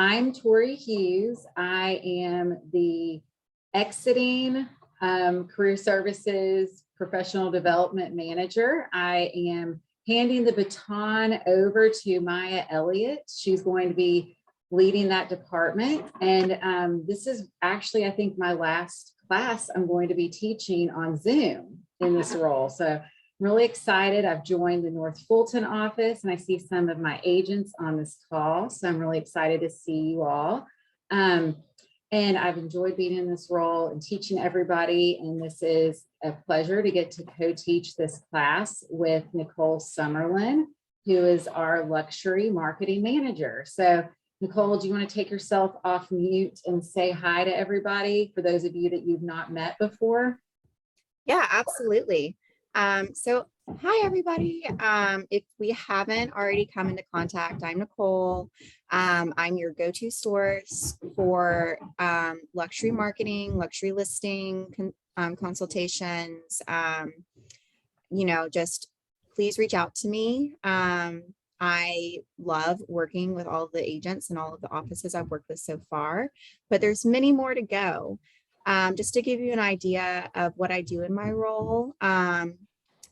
I'm Tori Hughes. I am the exiting Career Services Professional Development Manager. I am handing the baton over to Maya Elliott. She's going to be leading that department. And this is actually, I think, my last class I'm going to be teaching on Zoom in this role. So I'm really excited. I've joined the North Fulton office and I see some of my agents on this call. So I'm really excited to see you all. And I've enjoyed being in this role and teaching everybody. And this is a pleasure to get to co-teach this class with Nicole Summerlin, who is our luxury marketing manager. So Nicole, do you want to take yourself off mute and say hi to everybody for those of you that you've not met before? Yeah, absolutely. So hi, everybody. If we haven't already come into contact, I'm Nicole. I'm your go-to source for luxury marketing, luxury listing consultations. Just please reach out to me. I love working with all of the agents and all of the offices I've worked with so far, but there's many more to go. Just to give you an idea of what I do in my role,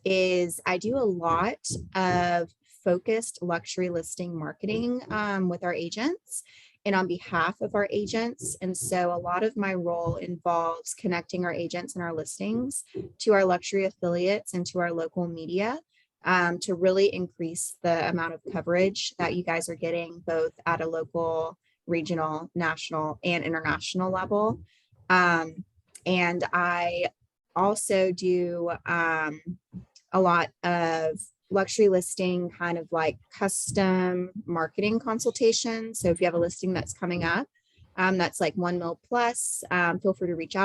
is I do a lot of focused luxury listing marketing with our agents and on behalf of our agents. And so a lot of my role involves connecting our agents and our listings to our luxury affiliates and to our local media to really increase the amount of coverage that you guys are getting both at a local, regional, national, and international level. And I also do a lot of luxury listing, kind of like custom marketing consultations. So if you have a listing that's coming up, that's like 1 mil plus, feel free to reach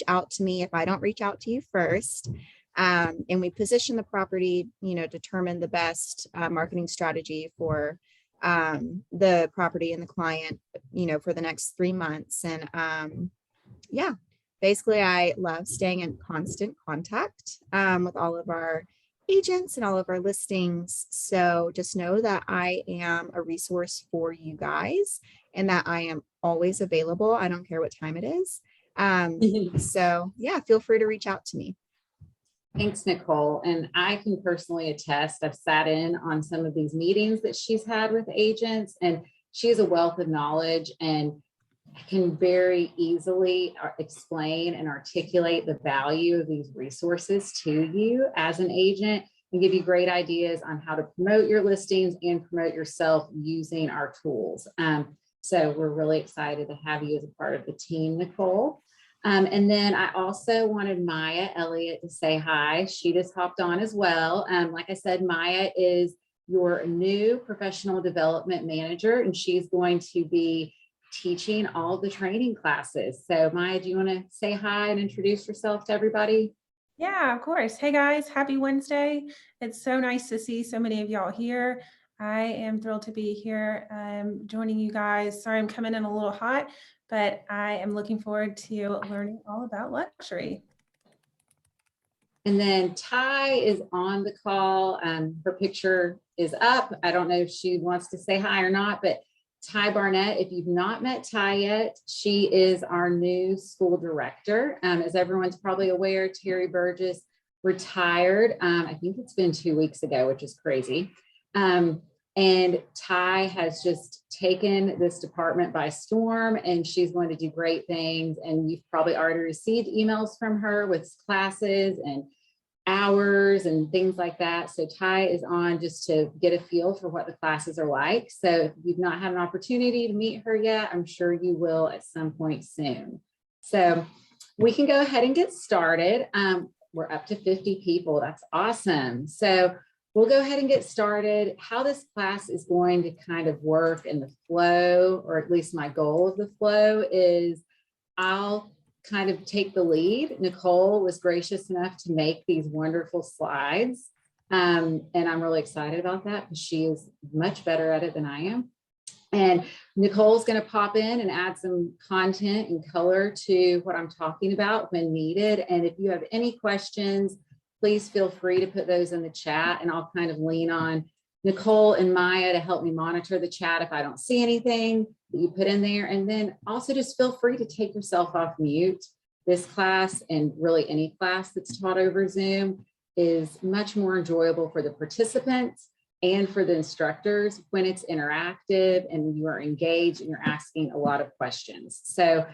out to me if I don't reach out to you first. And we position the property, determine the best marketing strategy for the property and the client, for the next 3 months. And yeah, basically, I love staying in constant contact with all of our agents and all of our listings. So just know that I am a resource for you guys and that I am always available. I don't care what time it is. So yeah, feel free to reach out to me. Thanks, Nicole. And I can personally attest, I've sat in on some of these meetings that she's had with agents, and she has a wealth of knowledge and can very easily explain and articulate the value of these resources to you as an agent and give you great ideas on how to promote your listings and promote yourself using our tools. So we're really excited to have you as a part of the team, Nicole. And then I also wanted Maya Elliott to say hi. She just hopped on as well. Like I said, Maya is your new professional development manager, and she's going to be teaching all the training classes. So Maya, do you want to say hi and introduce yourself to everybody? Yeah, of course. Hey guys, happy Wednesday. It's so nice to see so many of y'all here. I am thrilled to be here joining you guys. Sorry, I'm coming in a little hot, but I am looking forward to learning all about luxury. And then Ty is on the call. Her picture is up. I don't know if she wants to say hi or not, but Ty Barnett, if you've not met Ty yet, she is our new school director. As everyone's probably aware, Terry Burgess retired. I think it's been 2 weeks ago, which is crazy. And Ty has just taken this department by storm, and she's going to do great things. And you've probably already received emails from her with classes and hours and things like that. So Ty is on just to get a feel for what the classes are like. So if you've not had an opportunity to meet her yet, I'm sure you will at some point soon. So we can go ahead and get started. We're up to 50 people. That's awesome. So we'll go ahead and get started. How this class is going to kind of work in the flow, or at least my goal of the flow, is I'll kind of take the lead. Nicole was gracious enough to make these wonderful slides. And I'm really excited about that because she is much better at it than I am. And Nicole's going to pop in and add some content and color to what I'm talking about when needed. And if you have any questions, please feel free to put those in the chat, and I'll kind of lean on Nicole and Maya to help me monitor the chat if I don't see anything that you put in there. And then also just feel free to take yourself off mute. This class, and really any class that's taught over Zoom, is much more enjoyable for the participants and for the instructors when it's interactive and you are engaged and you're asking a lot of questions. So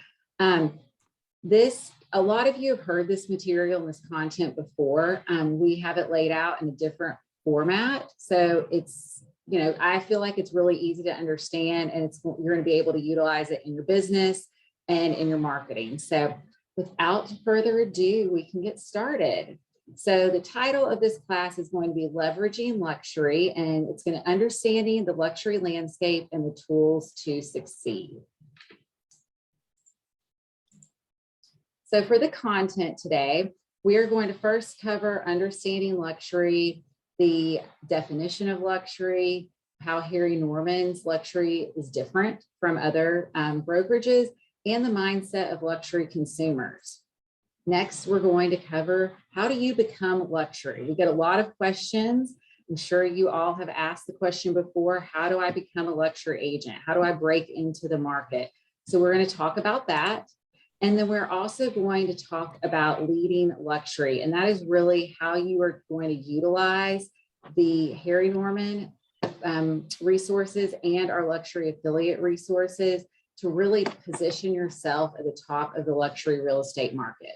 a lot of you have heard this material and this content before. We have it laid out in a different format. So it's, I feel like it's really easy to understand, and you're going to be able to utilize it in your business and in your marketing. So without further ado, we can get started. So the title of this class is going to be Leveraging Luxury, and it's going to understanding the luxury landscape and the tools to succeed. So for the content today, we are going to first cover understanding luxury, the definition of luxury, how Harry Norman's luxury is different from other brokerages, and the mindset of luxury consumers. Next, we're going to cover how do you become luxury? We get a lot of questions. I'm sure you all have asked the question before, how do I become a luxury agent? How do I break into the market? So we're going to talk about that. And then we're also going to talk about leading luxury. And that is really how you are going to utilize the Harry Norman resources and our luxury affiliate resources to really position yourself at the top of the luxury real estate market.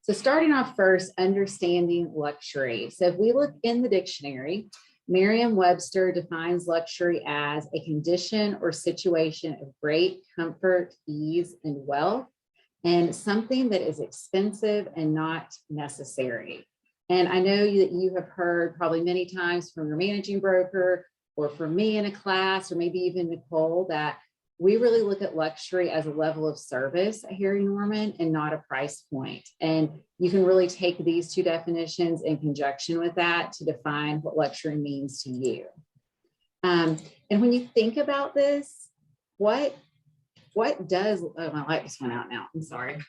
So starting off first, understanding luxury. So if we look in the dictionary, Merriam-Webster defines luxury as a condition or situation of great comfort, ease, and wealth, and something that is expensive and not necessary. And I know that you have heard probably many times from your managing broker or from me in a class, or maybe even Nicole, that we really look at luxury as a level of service at Harry Norman and not a price point. And you can really take these two definitions in conjunction with that to define what luxury means to you. And when you think about this, what does, oh, my light just went out now, I'm sorry.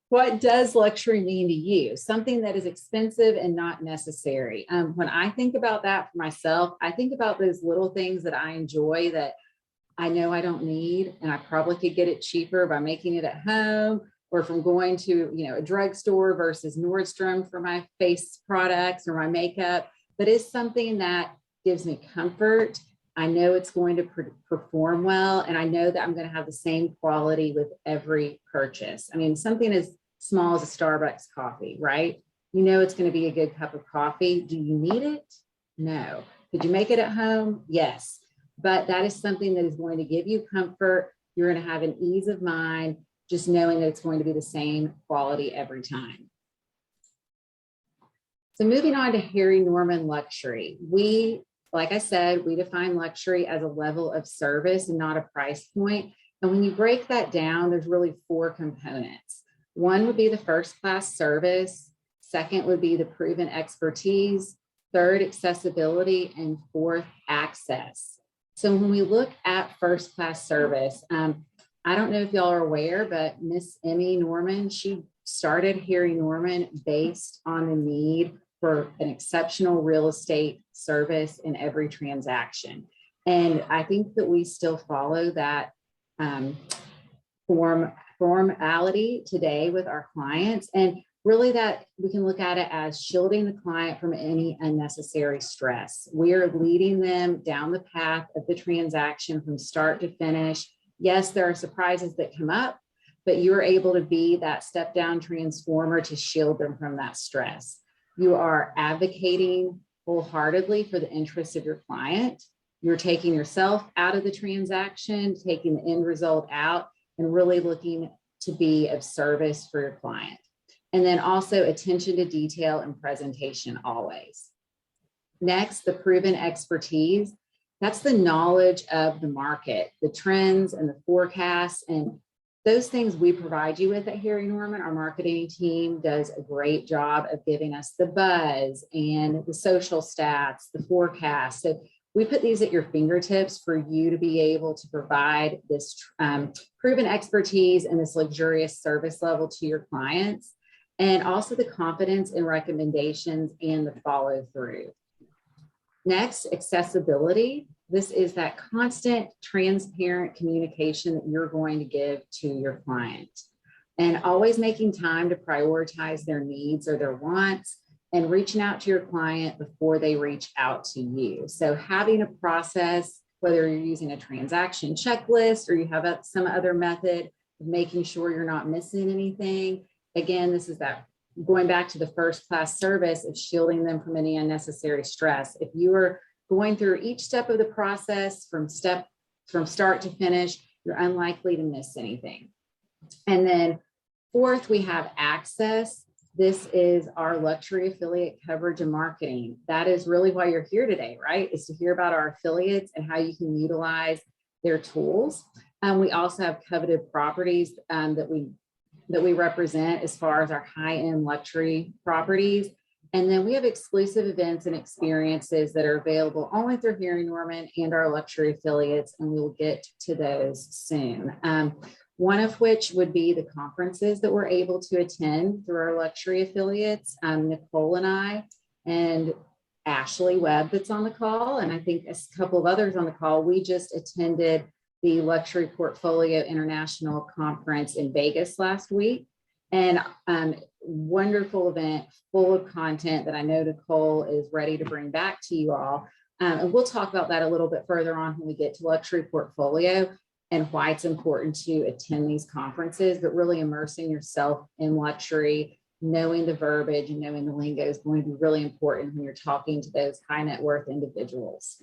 What does luxury mean to you? Something that is expensive and not necessary. When I think about that for myself, I think about those little things that I enjoy that I know I don't need, and I probably could get it cheaper by making it at home or from going to, a drugstore versus Nordstrom for my face products or my makeup. But it's something that gives me comfort. I know it's going to perform well, and I know that I'm going to have the same quality with every purchase. I mean, something as small as a Starbucks coffee, right? You know it's going to be a good cup of coffee. Do you need it? No. Could you make it at home? Yes. But that is something that is going to give you comfort. You're going to have an ease of mind, just knowing that it's going to be the same quality every time. So moving on to Harry Norman luxury. Like I said, we define luxury as a level of service and not a price point. And when you break that down, there's really 4 components. One would be the first class service. Second would be the proven expertise. Third, accessibility. And fourth, access. So when we look at first class service, I don't know if y'all are aware, but Miss Emmy Norman, she started Harry Norman based on the need for an exceptional real estate service in every transaction. And I think that we still follow that formality today with our clients. And really that we can look at it as shielding the client from any unnecessary stress. We are leading them down the path of the transaction from start to finish. Yes, there are surprises that come up, but you're able to be that step down transformer to shield them from that stress. You are advocating wholeheartedly for the interests of your client. You're taking yourself out of the transaction, taking the end result out, and really looking to be of service for your client. And then also attention to detail and presentation always. Next, the proven expertise. That's the knowledge of the market, the trends and the forecasts, and those things we provide you with at Harry Norman. Our marketing team does a great job of giving us the buzz and the social stats, the forecast. So we put these at your fingertips for you to be able to provide this proven expertise and this luxurious service level to your clients. and also the confidence in recommendations and the follow through. Next, accessibility. This is that constant, transparent communication that you're going to give to your client, and always making time to prioritize their needs or their wants and reaching out to your client before they reach out to you. So having a process, whether you're using a transaction checklist or you have some other method of making sure you're not missing anything. Again, this is that going back to the first class service of shielding them from any unnecessary stress. If you are going through each step of the process from start to finish, you're unlikely to miss anything. And then fourth, we have access. This is our luxury affiliate coverage and marketing. That is really why you're here today, right? Is to hear about our affiliates and how you can utilize their tools. We also have coveted properties that we represent as far as our high-end luxury properties. And then we have exclusive events and experiences that are available only through Harry Norman and our luxury affiliates, and we will get to those soon. One of which would be the conferences that we're able to attend through our luxury affiliates. Nicole and I, and Ashley Webb that's on the call, and I think a couple of others on the call, we just attended the Luxury Portfolio International Conference in Vegas last week. And wonderful event full of content that I know Nicole is ready to bring back to you all. And we'll talk about that a little bit further on when we get to Luxury Portfolio and why it's important to attend these conferences, but really immersing yourself in luxury, knowing the verbiage and knowing the lingo is going to be really important when you're talking to those high net worth individuals.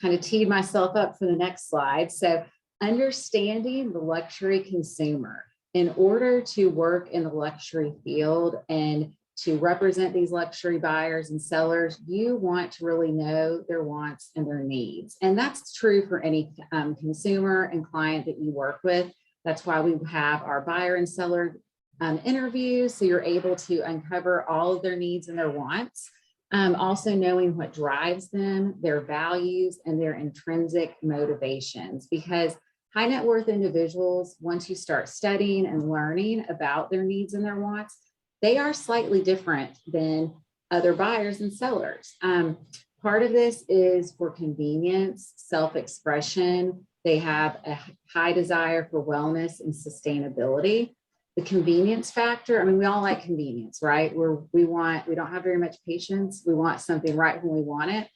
Kind of teed myself up for the next slide. So understanding the luxury consumer. In order to work in the luxury field and to represent these luxury buyers and sellers, you want to really know their wants and their needs. And that's true for any consumer and client that you work with. That's why we have our buyer and seller interviews, so you're able to uncover all of their needs and their wants. Also knowing what drives them, their values, and their intrinsic motivations, because high net worth individuals, once you start studying and learning about their needs and their wants, they are slightly different than other buyers and sellers. Part of this is for convenience, self-expression. They have a high desire for wellness and sustainability. The convenience factor, I mean, we all like convenience, right? We don't have very much patience. We want something right when we want it.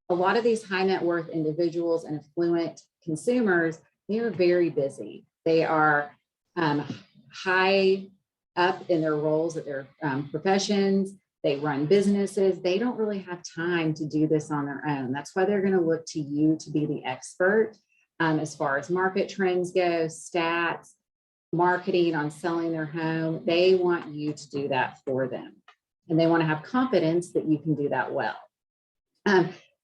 A lot of these high net worth individuals and affluent consumers, they are very busy. They are high up in their roles at their professions. They run businesses. They don't really have time to do this on their own. That's why they're going to look to you to be the expert as far as market trends go, stats, marketing on selling their home. They want you to do that for them. And they want to have confidence that you can do that well.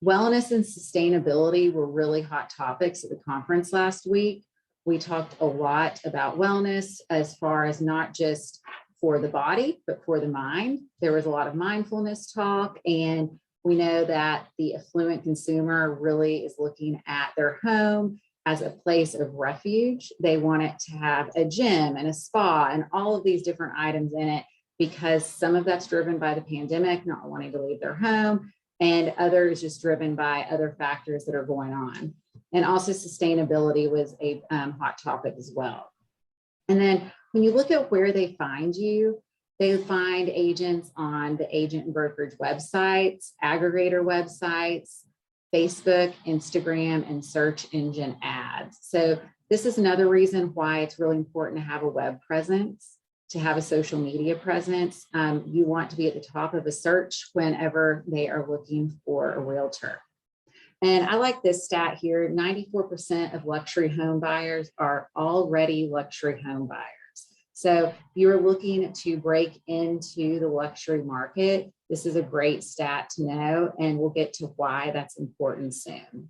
Wellness and sustainability were really hot topics at the conference last week. We talked a lot about wellness as far as not just for the body, but for the mind. There was a lot of mindfulness talk, and we know that the affluent consumer really is looking at their home as a place of refuge. They want it to have a gym and a spa and all of these different items in it, because some of that's driven by the pandemic, not wanting to leave their home, and others just driven by other factors that are going on. And also sustainability was a hot topic as well. And then when you look at where they find you, they find agents on the agent and brokerage websites, aggregator websites, Facebook, Instagram, and search engine ads. So this is another reason why it's really important to have a web presence, to have a social media presence. You want to be at the top of a search whenever they are looking for a realtor. And I like this stat here, 94% of luxury home buyers are already luxury home buyers. So if you're looking to break into the luxury market, this is a great stat to know, and we'll get to why that's important soon.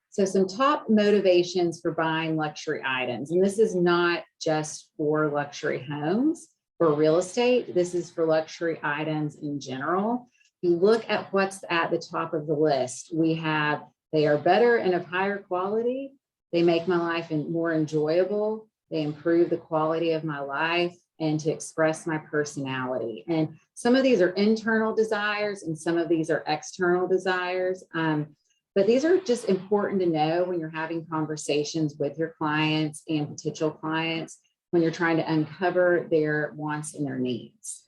So some top motivations for buying luxury items, and this is not just for luxury homes or real estate, this is for luxury items in general. If you look at what's at the top of the list, we have, they are better and of higher quality, they make my life more enjoyable, they improve the quality of my life, and to express my personality. And some of these are internal desires and some of these are external desires. But these are just important to know when you're having conversations with your clients and potential clients, when you're trying to uncover their wants and their needs.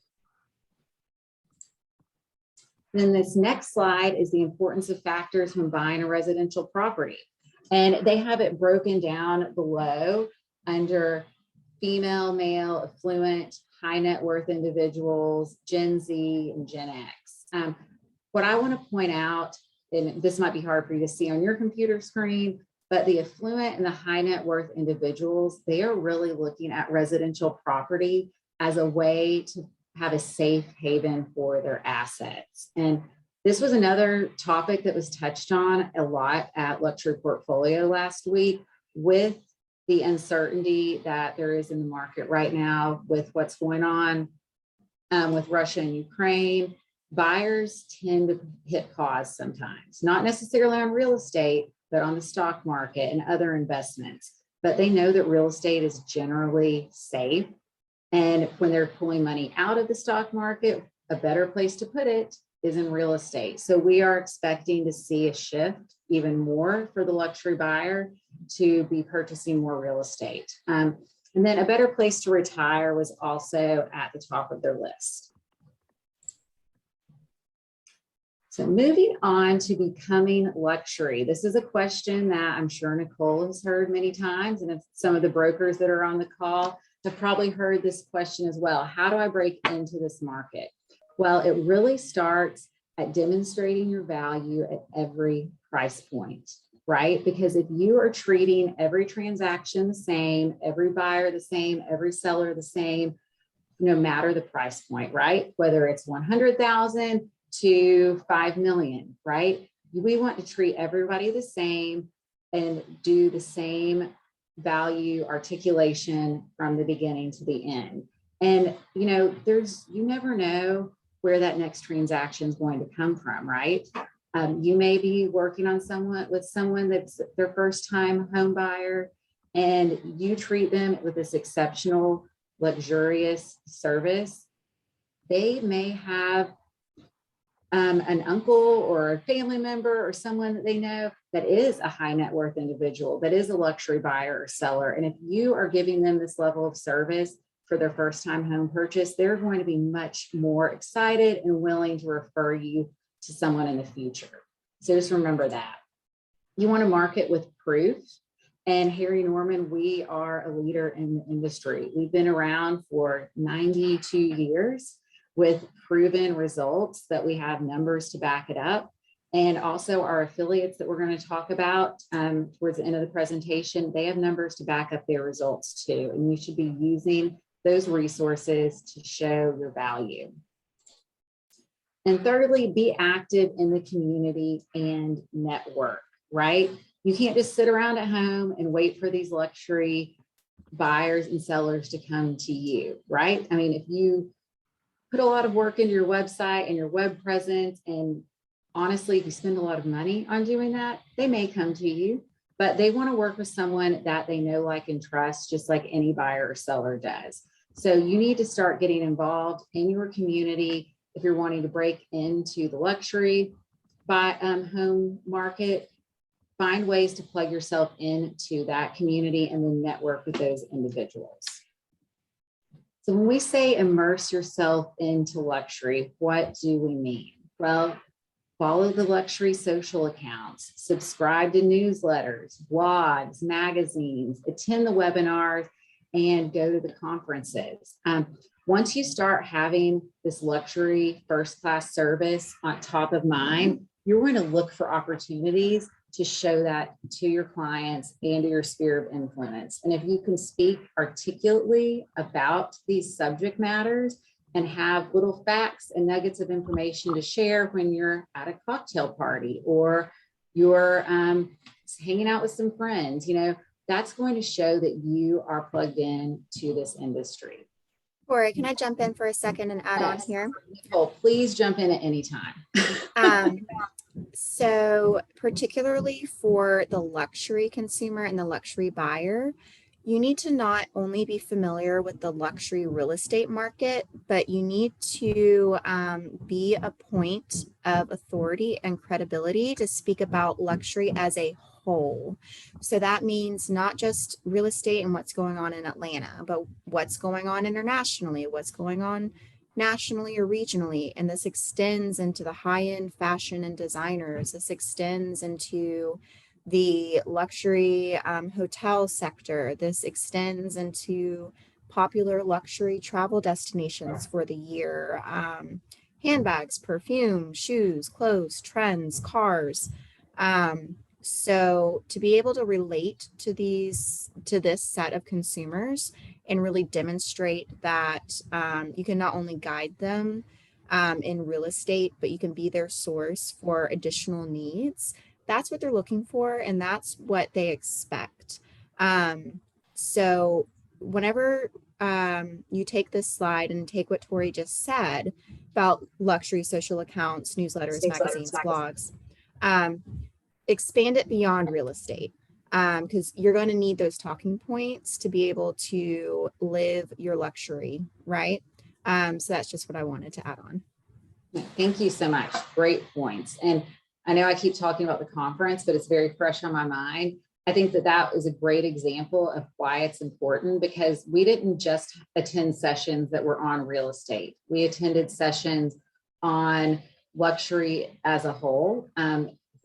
Then this next slide is the importance of factors when buying a residential property. And they have it broken down below under female, male, affluent, high net worth individuals, Gen Z, and Gen X. What I want to point out, and this might be hard for you to see on your computer screen, but the affluent and the high net worth individuals, they are really looking at residential property as a way to have a safe haven for their assets. And this was another topic that was touched on a lot at Luxury Portfolio last week, with the uncertainty that there is in the market right now with what's going on with Russia and Ukraine. Buyers tend to hit pause sometimes, not necessarily on real estate, but on the stock market and other investments. But they know that real estate is generally safe. And when they're pulling money out of the stock market, a better place to put it is in real estate. So we are expecting to see a shift even more for the luxury buyer to be purchasing more real estate. And then a better place to retire was also at the top of their list. So moving on to becoming luxury. This is a question that I'm sure Nicole has heard many times, and some of the brokers that are on the call have probably heard this question as well. How do I break into this market? Well, it really starts at demonstrating your value at every price point, right? Because if you are treating every transaction the same, every buyer the same, every seller the same, no matter the price point, right? Whether it's 100,000 to 5 million, right? We want to treat everybody the same and do the same value articulation from the beginning to the end. And, you never know where that next transaction is going to come from, right? You may be working on someone that's their first time home buyer, and you treat them with this exceptional, luxurious service. They may have an uncle or a family member or someone that they know that is a high net worth individual, that is a luxury buyer or seller. And if you are giving them this level of service for their first time home purchase, they're going to be much more excited and willing to refer you to someone in the future. So just remember that. You want to market with proof. And Harry Norman, we are a leader in the industry. We've been around for 92 years with proven results that we have numbers to back it up. And also our affiliates that we're going to talk about towards the end of the presentation, they have numbers to back up their results too. And you should be using those resources to show your value. And thirdly, be active in the community and network, right? You can't just sit around at home and wait for these luxury buyers and sellers to come to you, right? I mean, if you put a lot of work into your website and your web presence, and honestly, if you spend a lot of money on doing that, they may come to you, but they want to work with someone that they know, like, and trust, just like any buyer or seller does. So you need to start getting involved in your community if you're wanting to break into the luxury home market. Find ways to plug yourself into that community and then network with those individuals. So when we say immerse yourself into luxury, what do we mean? Well, follow the luxury social accounts, subscribe to newsletters, blogs, magazines, attend the webinars, and go to the conferences. Once you start having this luxury first-class service on top of mind, you're going to look for opportunities to show that to your clients and to your sphere of influence. And if you can speak articulately about these subject matters and have little facts and nuggets of information to share when you're at a cocktail party or you're hanging out with some friends, that's going to show that you are plugged in to this industry. Corey, can I jump in for a second and add on here? Nicole, please jump in at any time. So particularly for the luxury consumer and the luxury buyer, you need to not only be familiar with the luxury real estate market, but you need to be a point of authority and credibility to speak about luxury as a whole. So that means not just real estate and what's going on in Atlanta, but what's going on internationally, what's going on nationally or regionally. And this extends into the high-end fashion and designers. This extends into the luxury hotel sector. This extends into popular luxury travel destinations for the year. Handbags, perfume, shoes, clothes, trends, cars. So to be able to relate to this set of consumers and really demonstrate that you can not only guide them in real estate, but you can be their source for additional needs. That's what they're looking for, and that's what they expect. So whenever you take this slide and take what Tori just said about luxury social accounts, newsletters, magazines, blogs, expand it beyond real estate, because you're going to need those talking points to be able to live your luxury, right? So that's just what I wanted to add on. Thank you so much. Great points. And I know I keep talking about the conference, but it's very fresh on my mind. I think that that is a great example of why it's important, because we didn't just attend sessions that were on real estate. We attended sessions on luxury as a whole,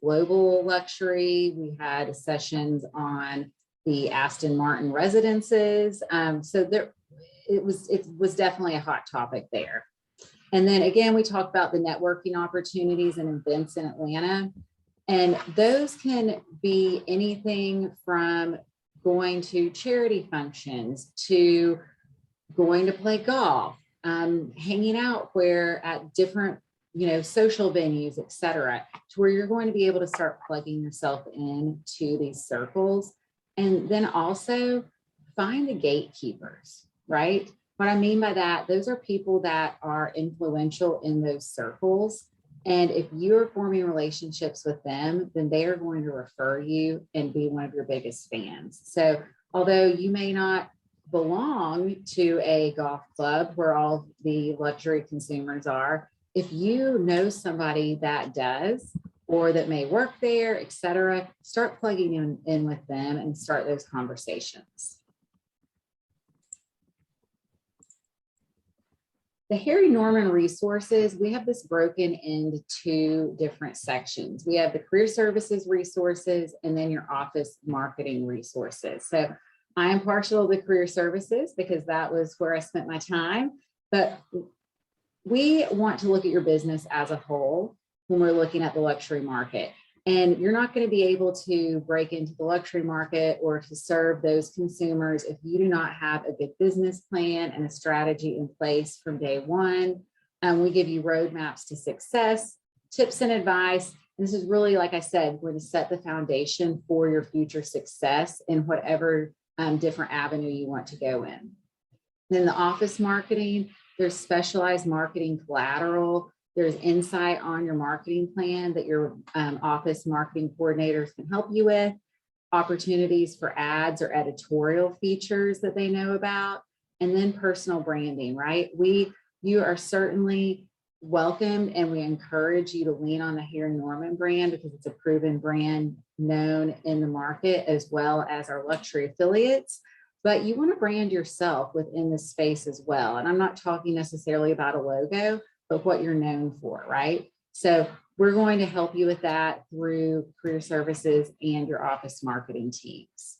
global luxury. We had sessions on the Aston Martin residences. So it was definitely a hot topic there. And then again, we talked about the networking opportunities and events in Atlanta. And those can be anything from going to charity functions to going to play golf, hanging out where at different, social venues, et cetera, to where you're going to be able to start plugging yourself into these circles. And then also find the gatekeepers, right? What I mean by that, those are people that are influential in those circles. And if you're forming relationships with them, then they are going to refer you and be one of your biggest fans. So although you may not belong to a golf club where all the luxury consumers are, if you know somebody that does, or that may work there, et cetera, start plugging in with them and start those conversations. The Harry Norman resources, we have this broken into two different sections. We have the career services resources and then your office marketing resources. So I am partial to the career services because that was where I spent my time, but we want to look at your business as a whole when we're looking at the luxury market. And you're not going to be able to break into the luxury market or to serve those consumers if you do not have a good business plan and a strategy in place from day one. We give you roadmaps to success, tips and advice. And this is really, like I said, going to set the foundation for your future success in whatever different avenue you want to go in. Then the office marketing, there's specialized marketing collateral. There's insight on your marketing plan that your office marketing coordinators can help you with, opportunities for ads or editorial features that they know about, and then personal branding, right? You are certainly welcomed and we encourage you to lean on the Harry Norman brand because it's a proven brand known in the market as well as our luxury affiliates. But you want to brand yourself within this space as well. And I'm not talking necessarily about a logo, but what you're known for, right? So we're going to help you with that through career services and your office marketing teams.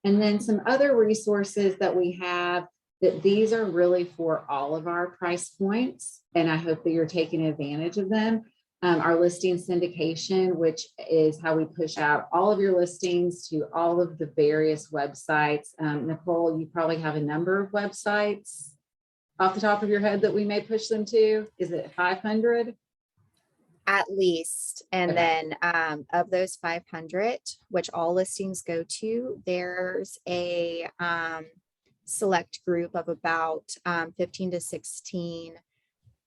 And then some other resources that we have, that these are really for all of our price points. And I hope that you're taking advantage of them. Our listing syndication, which is how we push out all of your listings to all of the various websites. Nicole, you probably have a number of websites off the top of your head that we may push them to. Is it 500? At least. And Okay. then of those 500, which all listings go to, there's a select group of about 15 to 16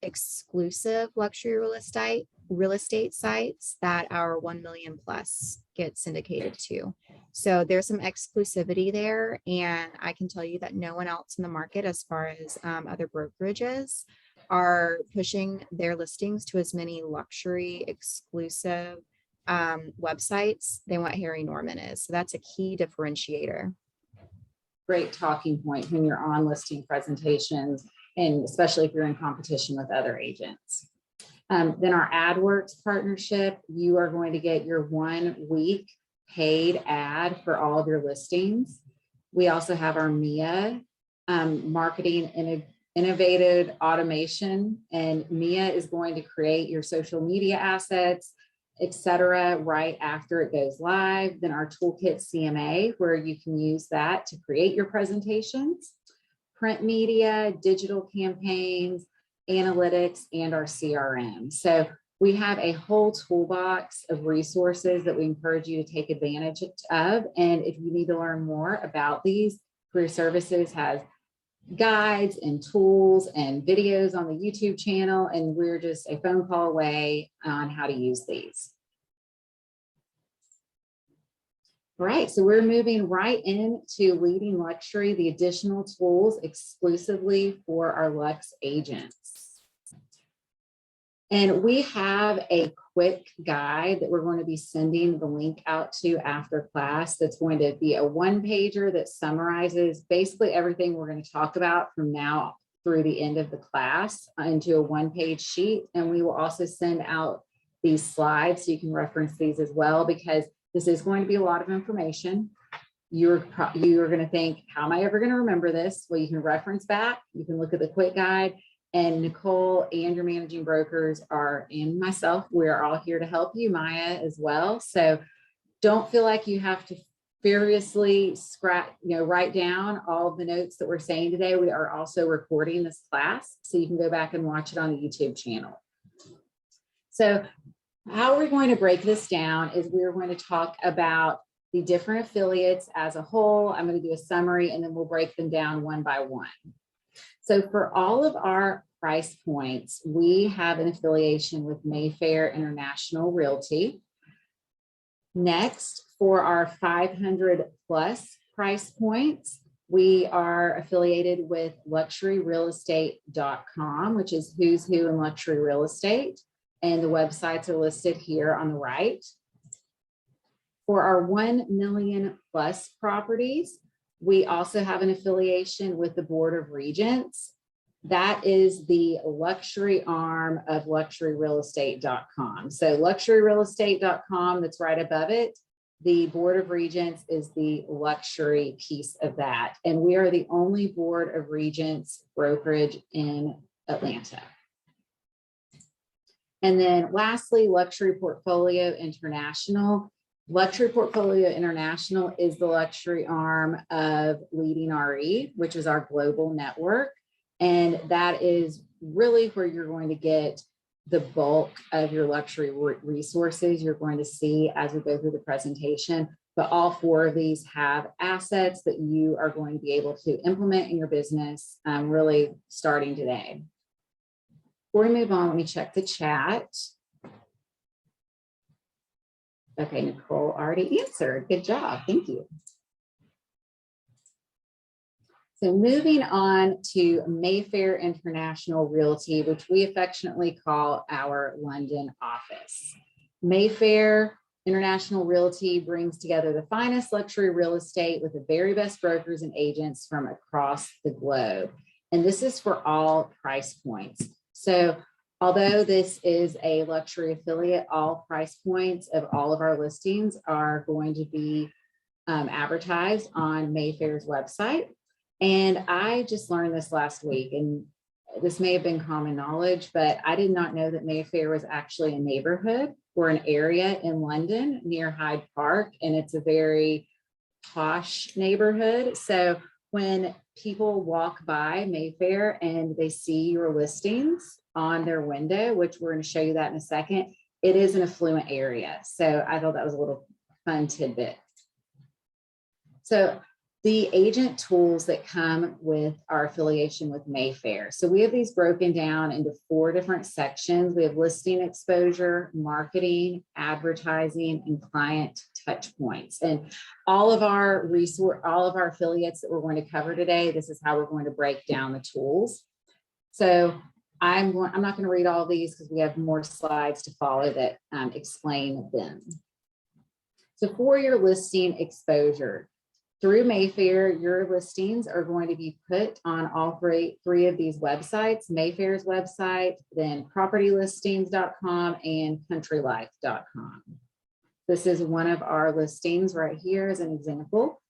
exclusive luxury real estate sites that our 1 million plus get syndicated to. So there's some exclusivity there. And I can tell you that no one else in the market, as far as other brokerages, are pushing their listings to as many luxury exclusive websites than what Harry Norman is. So that's a key differentiator. Great talking point when you're on listing presentations, and especially if you're in competition with other agents. Then our AdWorks partnership, you are going to get your 1 week paid ad for all of your listings. We also have our Mia marketing innovative automation, and Mia is going to create your social media assets, etc., right after it goes live. Then our Toolkit CMA, where you can use that to create your presentations, print media, digital campaigns, analytics, and our CRM. So we have a whole toolbox of resources that we encourage you to take advantage of. And if you need to learn more about these, Career Services has guides and tools and videos on the YouTube channel, and we're just a phone call away on how to use these. All right, so we're moving right into Leading Luxury, the additional tools exclusively for our Lux agents. And we have a quick guide that we're going to be sending the link out to after class. That's going to be a 1-pager that summarizes basically everything we're going to talk about from now through the end of the class into a 1-page sheet. And we will also send out these slides so you can reference these as well, because this is going to be a lot of information. You're going to think, how am I ever going to remember this? Well, you can reference back, you can look at the quick guide, and Nicole and your managing brokers and myself, we're all here to help you, Maya as well. So don't feel like you have to furiously write down all of the notes that we're saying today. We are also recording this class, so you can go back and watch it on the YouTube channel. So how we're going to break this down is we're going to talk about the different affiliates as a whole. I'm going to do a summary, and then we'll break them down one by one. So for all of our price points, we have an affiliation with Mayfair International Realty. Next, for our 500 plus price points, we are affiliated with luxuryrealestate.com, which is who's who in luxury real estate. And the websites are listed here on the right. For our 1 million plus properties, we also have an affiliation with the Board of Regents. That is the luxury arm of luxuryrealestate.com. So luxuryrealestate.com, that's right above it. The Board of Regents is the luxury piece of that. And we are the only Board of Regents brokerage in Atlanta. And then lastly, Luxury Portfolio International. Luxury Portfolio International is the luxury arm of Leading RE, which is our global network. And that is really where you're going to get the bulk of your luxury resources you're going to see as we go through the presentation. But all 4 of these have assets that you are going to be able to implement in your business really starting today. Before we move on, let me check the chat. Okay, Nicole already answered. Good job. Thank you. So moving on to Mayfair International Realty, which we affectionately call our London office. Mayfair International Realty brings together the finest luxury real estate with the very best brokers and agents from across the globe. And this is for all price points. So although this is a luxury affiliate, all price points of all of our listings are going to be advertised on Mayfair's website. And I just learned this last week, and this may have been common knowledge, but I did not know that Mayfair was actually a neighborhood or an area in London near Hyde Park, and it's a very posh neighborhood. So when people walk by Mayfair and they see your listings on their window, which we're going to show you that in a second, it is an affluent area. So I thought that was a little fun tidbit. So the agent tools that come with our affiliation with Mayfair. So we have these broken down into 4 different sections. We have listing exposure, marketing, advertising, and client touch points. And all of our affiliates that we're going to cover today, this is how we're going to break down the tools. So I'm not going to read all these because we have more slides to follow that explain them. So for your listing exposure, through Mayfair, your listings are going to be put on all three of these websites: Mayfair's website, then propertylistings.com and countrylife.com. This is one of our listings right here as an example.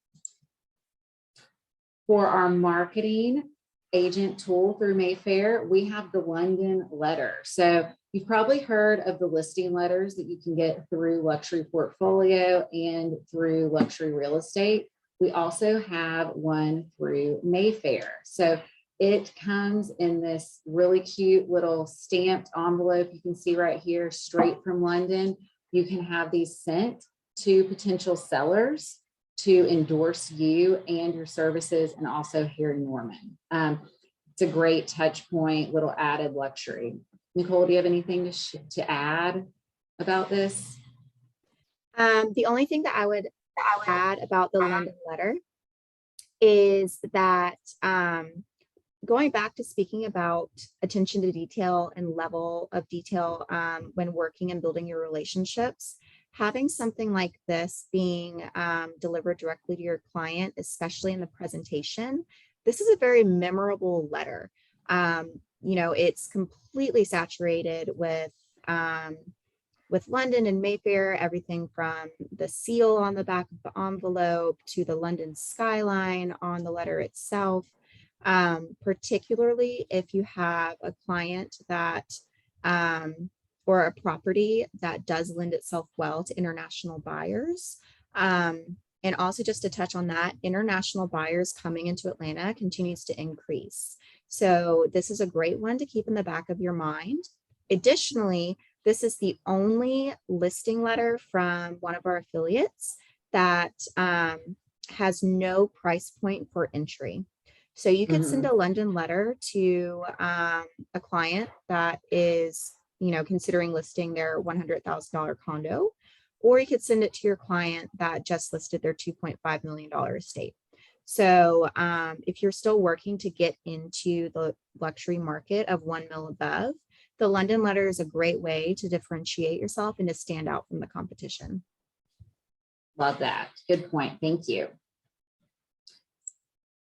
For our marketing agent tool through Mayfair, we have the London letter. So you've probably heard of the listing letters that you can get through Luxury Portfolio and through Luxury Real Estate. We also have one through Mayfair. So it comes in this really cute little stamped envelope. You can see right here, straight from London. You can have these sent to potential sellers to endorse you and your services, and also here in Norman. It's a great touch point, little added luxury. Nicole, do you have anything to add about this? The only thing that I would add about the London letter is that going back to speaking about attention to detail and level of detail when working and building your relationships, having something like this being delivered directly to your client, especially in the presentation, this is a very memorable letter. You know, it's completely saturated with London and Mayfair, everything from the seal on the back of the envelope to the London skyline on the letter itself. Particularly if you have a client that or a property that does lend itself well to international buyers. And also, just to touch on that, international buyers coming into Atlanta continues to increase. So this is a great one to keep in the back of your mind. Additionally, this is the only listing letter from one of our affiliates that has no price point for entry. So you could send a London letter to a client that is, you know, considering listing their $100,000 condo, or you could send it to your client that just listed their $2.5 million estate. So if you're still working to get into the luxury market of 1 mil above, the London letter is a great way to differentiate yourself and to stand out from the competition. Love that. Good point. Thank you.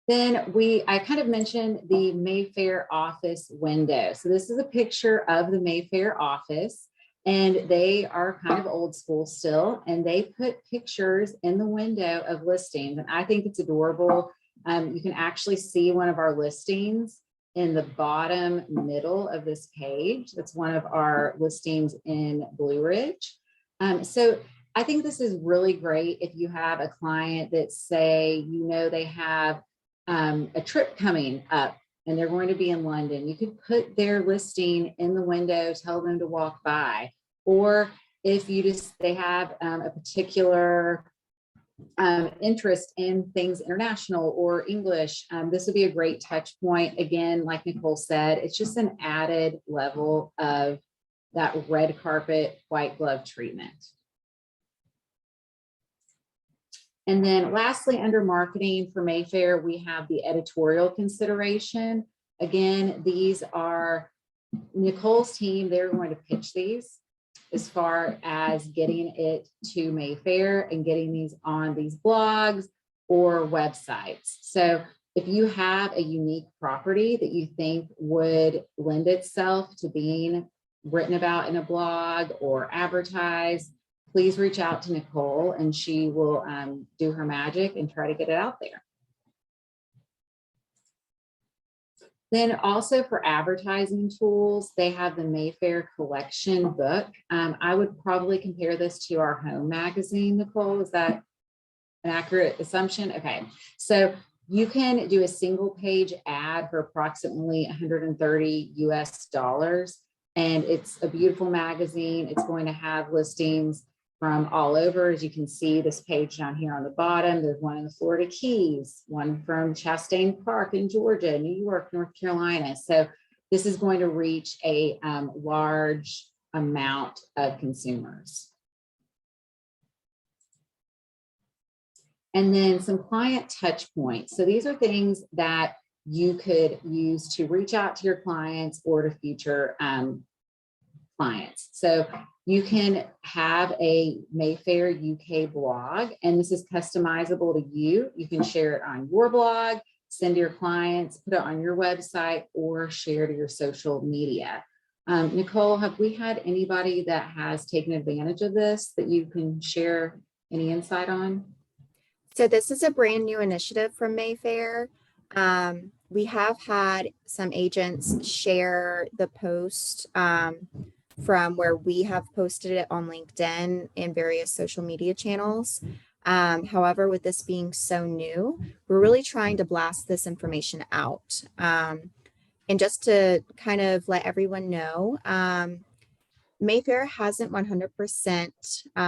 Then I kind of mentioned the Mayfair office window. So this is a picture of the Mayfair office, and they are kind of old school still, and they put pictures in the window of listings. And I think it's adorable. You can actually see one of our listings in the bottom middle of this page. That's one of our listings in Blue Ridge. So I think this is really great if you have a client that, say, you know, they have a trip coming up and they're going to be in London. You could put their listing in the window, tell them to walk by. Or if they have a particular interest in things international or English, this would be a great touch point. Again, like Nicole said, it's just an added level of that red carpet, white glove treatment. And then lastly, under marketing for Mayfair, we have the editorial consideration. Again, these are Nicole's team. They're going to pitch these as far as getting it to Mayfair and getting these on these blogs or websites. So if you have a unique property that you think would lend itself to being written about in a blog or advertised, please reach out to Nicole and she will do her magic and try to get it out there. Then also for advertising tools, they have the Mayfair Collection book. I would probably compare this to our home magazine, Nicole. Is that an accurate assumption? Okay, so you can do a single page ad for approximately $130 US. And it's a beautiful magazine. It's going to have listings from all over. As you can see, this page down here on the bottom, there's one in the Florida Keys, one from Chastain Park in Georgia, New York, North Carolina. So this is going to reach a large amount of consumers. And then some client touch points. So these are things that you could use to reach out to your clients or to future clients. So you can have a Mayfair UK blog, and this is customizable to you. You can share it on your blog, send to your clients, put it on your website, or share to your social media. Nicole, have we had anybody that has taken advantage of this that you can share any insight on? So this is a brand new initiative from Mayfair. We have had some agents share the post from where we have posted it on LinkedIn and various social media channels. However, with this being so new, we're really trying to blast this information out. And just to kind of let everyone know, Mayfair hasn't 100%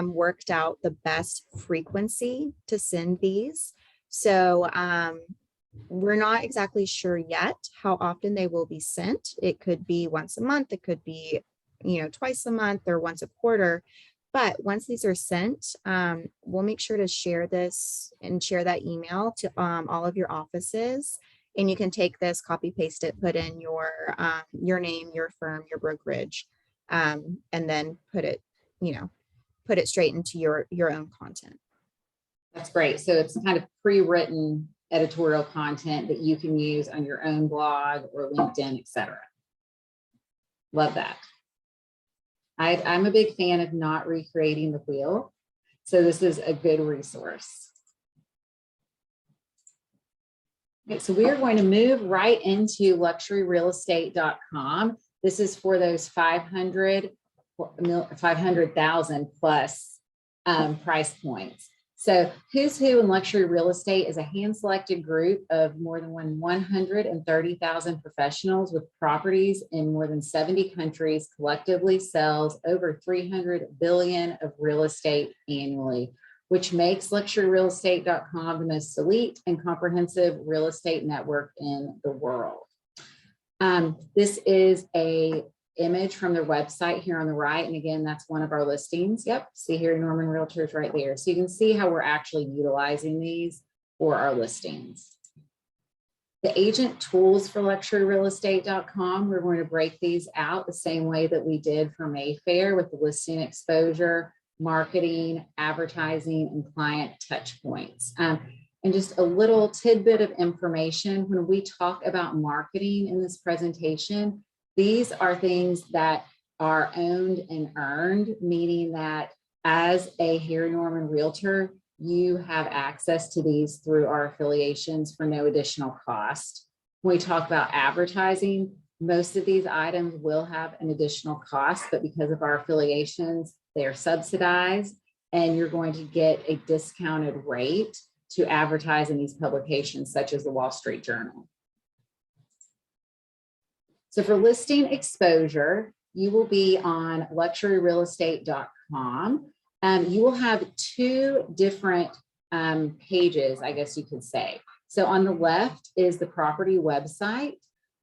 worked out the best frequency to send these. So we're not exactly sure yet how often they will be sent. It could be once a month, it could be, twice a month or once a quarter. But once these are sent, we'll make sure to share this and share that email to all of your offices. And you can take this, copy, paste it, put in your name, your firm, your brokerage, and then put it straight into your own content. That's great. So it's kind of pre-written editorial content that you can use on your own blog or LinkedIn, etc. Love that. I'm a big fan of not recreating the wheel. So this is a good resource. Okay, so we are going to move right into luxuryrealestate.com. This is for those 500,000 plus price points. So Who's Who in Luxury Real Estate is a hand-selected group of more than 130,000 professionals with properties in more than 70 countries, collectively sells over 300 billion of real estate annually, which makes luxuryrealestate.com the most elite and comprehensive real estate network in the world. This is a image from their website here on the right. And again, that's one of our listings. Yep, see here, Norman Realtors right there. So you can see how we're actually utilizing these for our listings. The agent tools for luxuryrealestate.com, we're going to break these out the same way that we did for Mayfair with the listing exposure, marketing, advertising, and client touch points. And just a little tidbit of information, when we talk about marketing in this presentation, these are things that are owned and earned, meaning that as a Harry Norman Realtor, you have access to these through our affiliations for no additional cost. When we talk about advertising, most of these items will have an additional cost, but because of our affiliations, they are subsidized and you're going to get a discounted rate to advertise in these publications, such as the Wall Street Journal. So for listing exposure, you will be on luxuryrealestate.com. You will have two different pages, I guess you could say. So on the left is the property website,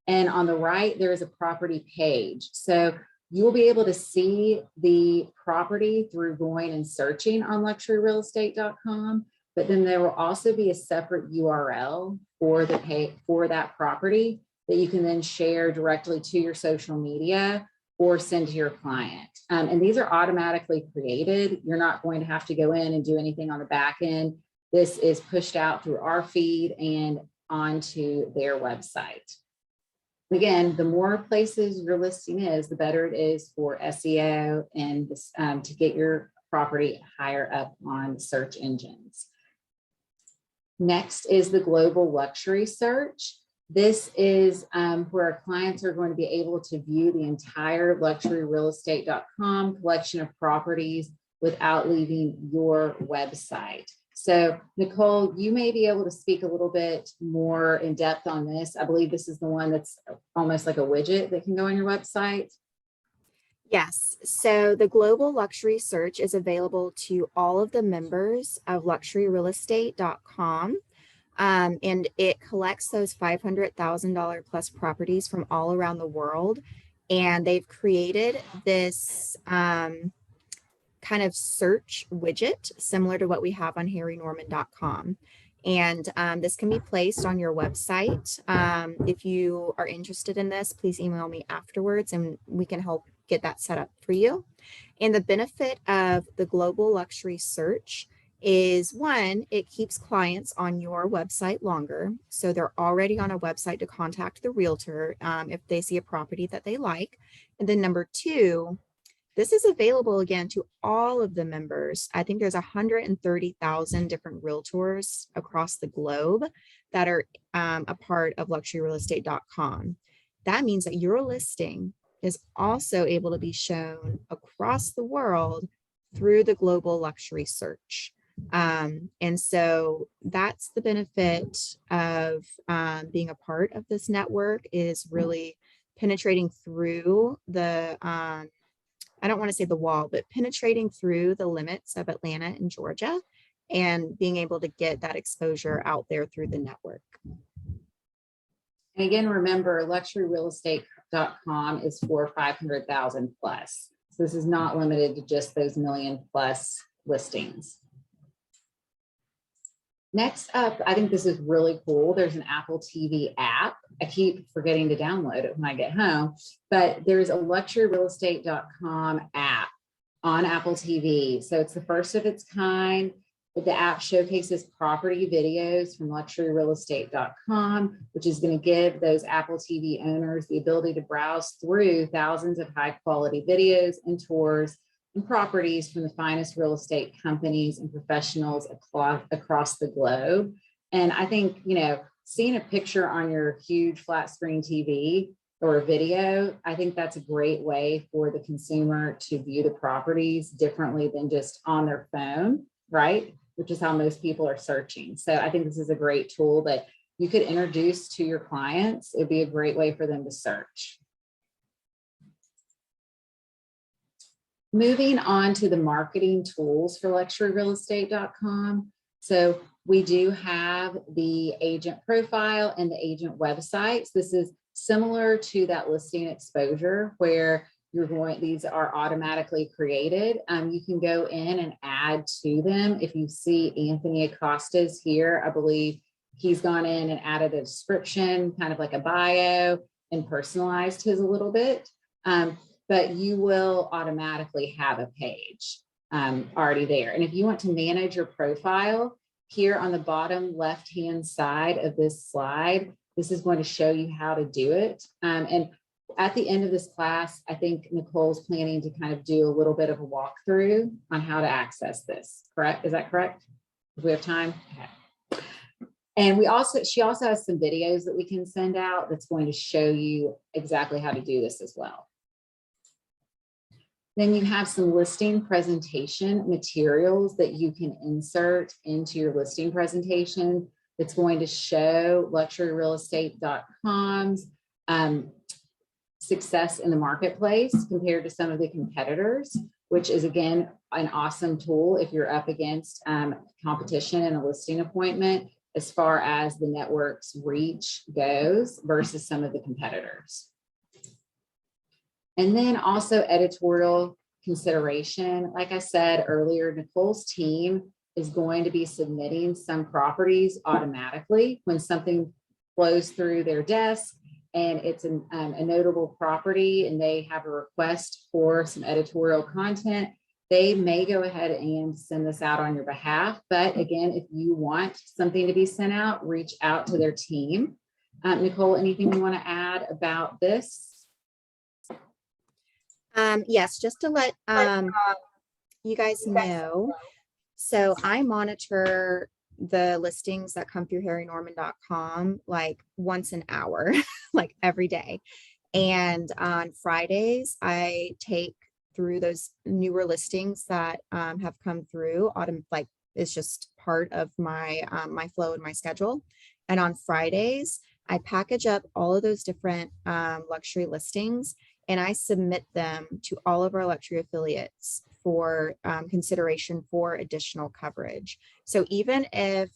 and on the right, there is a property page. So you will be able to see the property through going and searching on luxuryrealestate.com, but then there will also be a separate URL for that property that you can then share directly to your social media or send to your client. And these are automatically created. You're not going to have to go in and do anything on the back end. This is pushed out through our feed and onto their website. Again, the more places your listing is, the better it is for SEO and to get your property higher up on search engines. Next is the global luxury search. This is where our clients are going to be able to view the entire luxuryrealestate.com collection of properties without leaving your website. So Nicole, you may be able to speak a little bit more in depth on this. I believe this is the one that's almost like a widget that can go on your website. Yes, so the global luxury search is available to all of the members of luxuryrealestate.com. And it collects those $500,000 plus properties from all around the world. And they've created this kind of search widget similar to what we have on harrynorman.com. And this can be placed on your website. If you are interested in this, please email me afterwards and we can help get that set up for you. And the benefit of the global luxury search is one, it keeps clients on your website longer. So they're already on a website to contact the realtor if they see a property that they like. And then number two, this is available again to all of the members. I think there's 130,000 different realtors across the globe that are a part of luxuryrealestate.com. That means that your listing is also able to be shown across the world through the global luxury search. And so that's the benefit of being a part of this network, is really penetrating through the I don't want to say the wall, but penetrating through the limits of Atlanta and Georgia and being able to get that exposure out there through the network. And again, remember, luxuryrealestate.com is for 500,000 plus. So this is not limited to just those million plus listings. Next up, I think this is really cool. There's an Apple TV app. I keep forgetting to download it when I get home, but there's a luxuryrealestate.com app on Apple TV. So it's the first of its kind. The app showcases property videos from luxuryrealestate.com, which is going to give those Apple TV owners the ability to browse through thousands of high quality videos and tours and properties from the finest real estate companies and professionals across the globe. And I think, you know, seeing a picture on your huge flat screen TV or a video, I think that's a great way for the consumer to view the properties differently than just on their phone, right? Which is how most people are searching. So I think this is a great tool that you could introduce to your clients. It'd be a great way for them to search. Moving on to the marketing tools for luxuryrealestate.com. So we do have the agent profile and the agent websites. This is similar to that listing exposure where these are automatically created. You can go in and add to them. If you see Anthony Acosta's here, I believe he's gone in and added a description, kind of like a bio, and personalized his a little bit. But you will automatically have a page already there. And if you want to manage your profile, here on the bottom left-hand side of this slide, this is going to show you how to do it. And at the end of this class, I think Nicole's planning to kind of do a little bit of a walkthrough on how to access this, correct? Is that correct? If we have time? Okay. And she also has some videos that we can send out that's going to show you exactly how to do this as well. Then you have some listing presentation materials that you can insert into your listing presentation that's going to show luxuryrealestate.com's success in the marketplace compared to some of the competitors, which is, again, an awesome tool if you're up against competition in a listing appointment as far as the network's reach goes versus some of the competitors. And then also editorial consideration. Like I said earlier, Nicole's team is going to be submitting some properties automatically when something flows through their desk and it's a notable property and they have a request for some editorial content. They may go ahead and send this out on your behalf. But again, if you want something to be sent out, reach out to their team. Nicole, anything you want to add about this? Yes, just to let you guys know. So I monitor the listings that come through harrynorman.com like once an hour, like every day. And on Fridays, I take through those newer listings that have come through. Like it's just part of my my flow and my schedule. And on Fridays, I package up all of those different luxury listings and I submit them to all of our luxury affiliates for consideration for additional coverage. So even if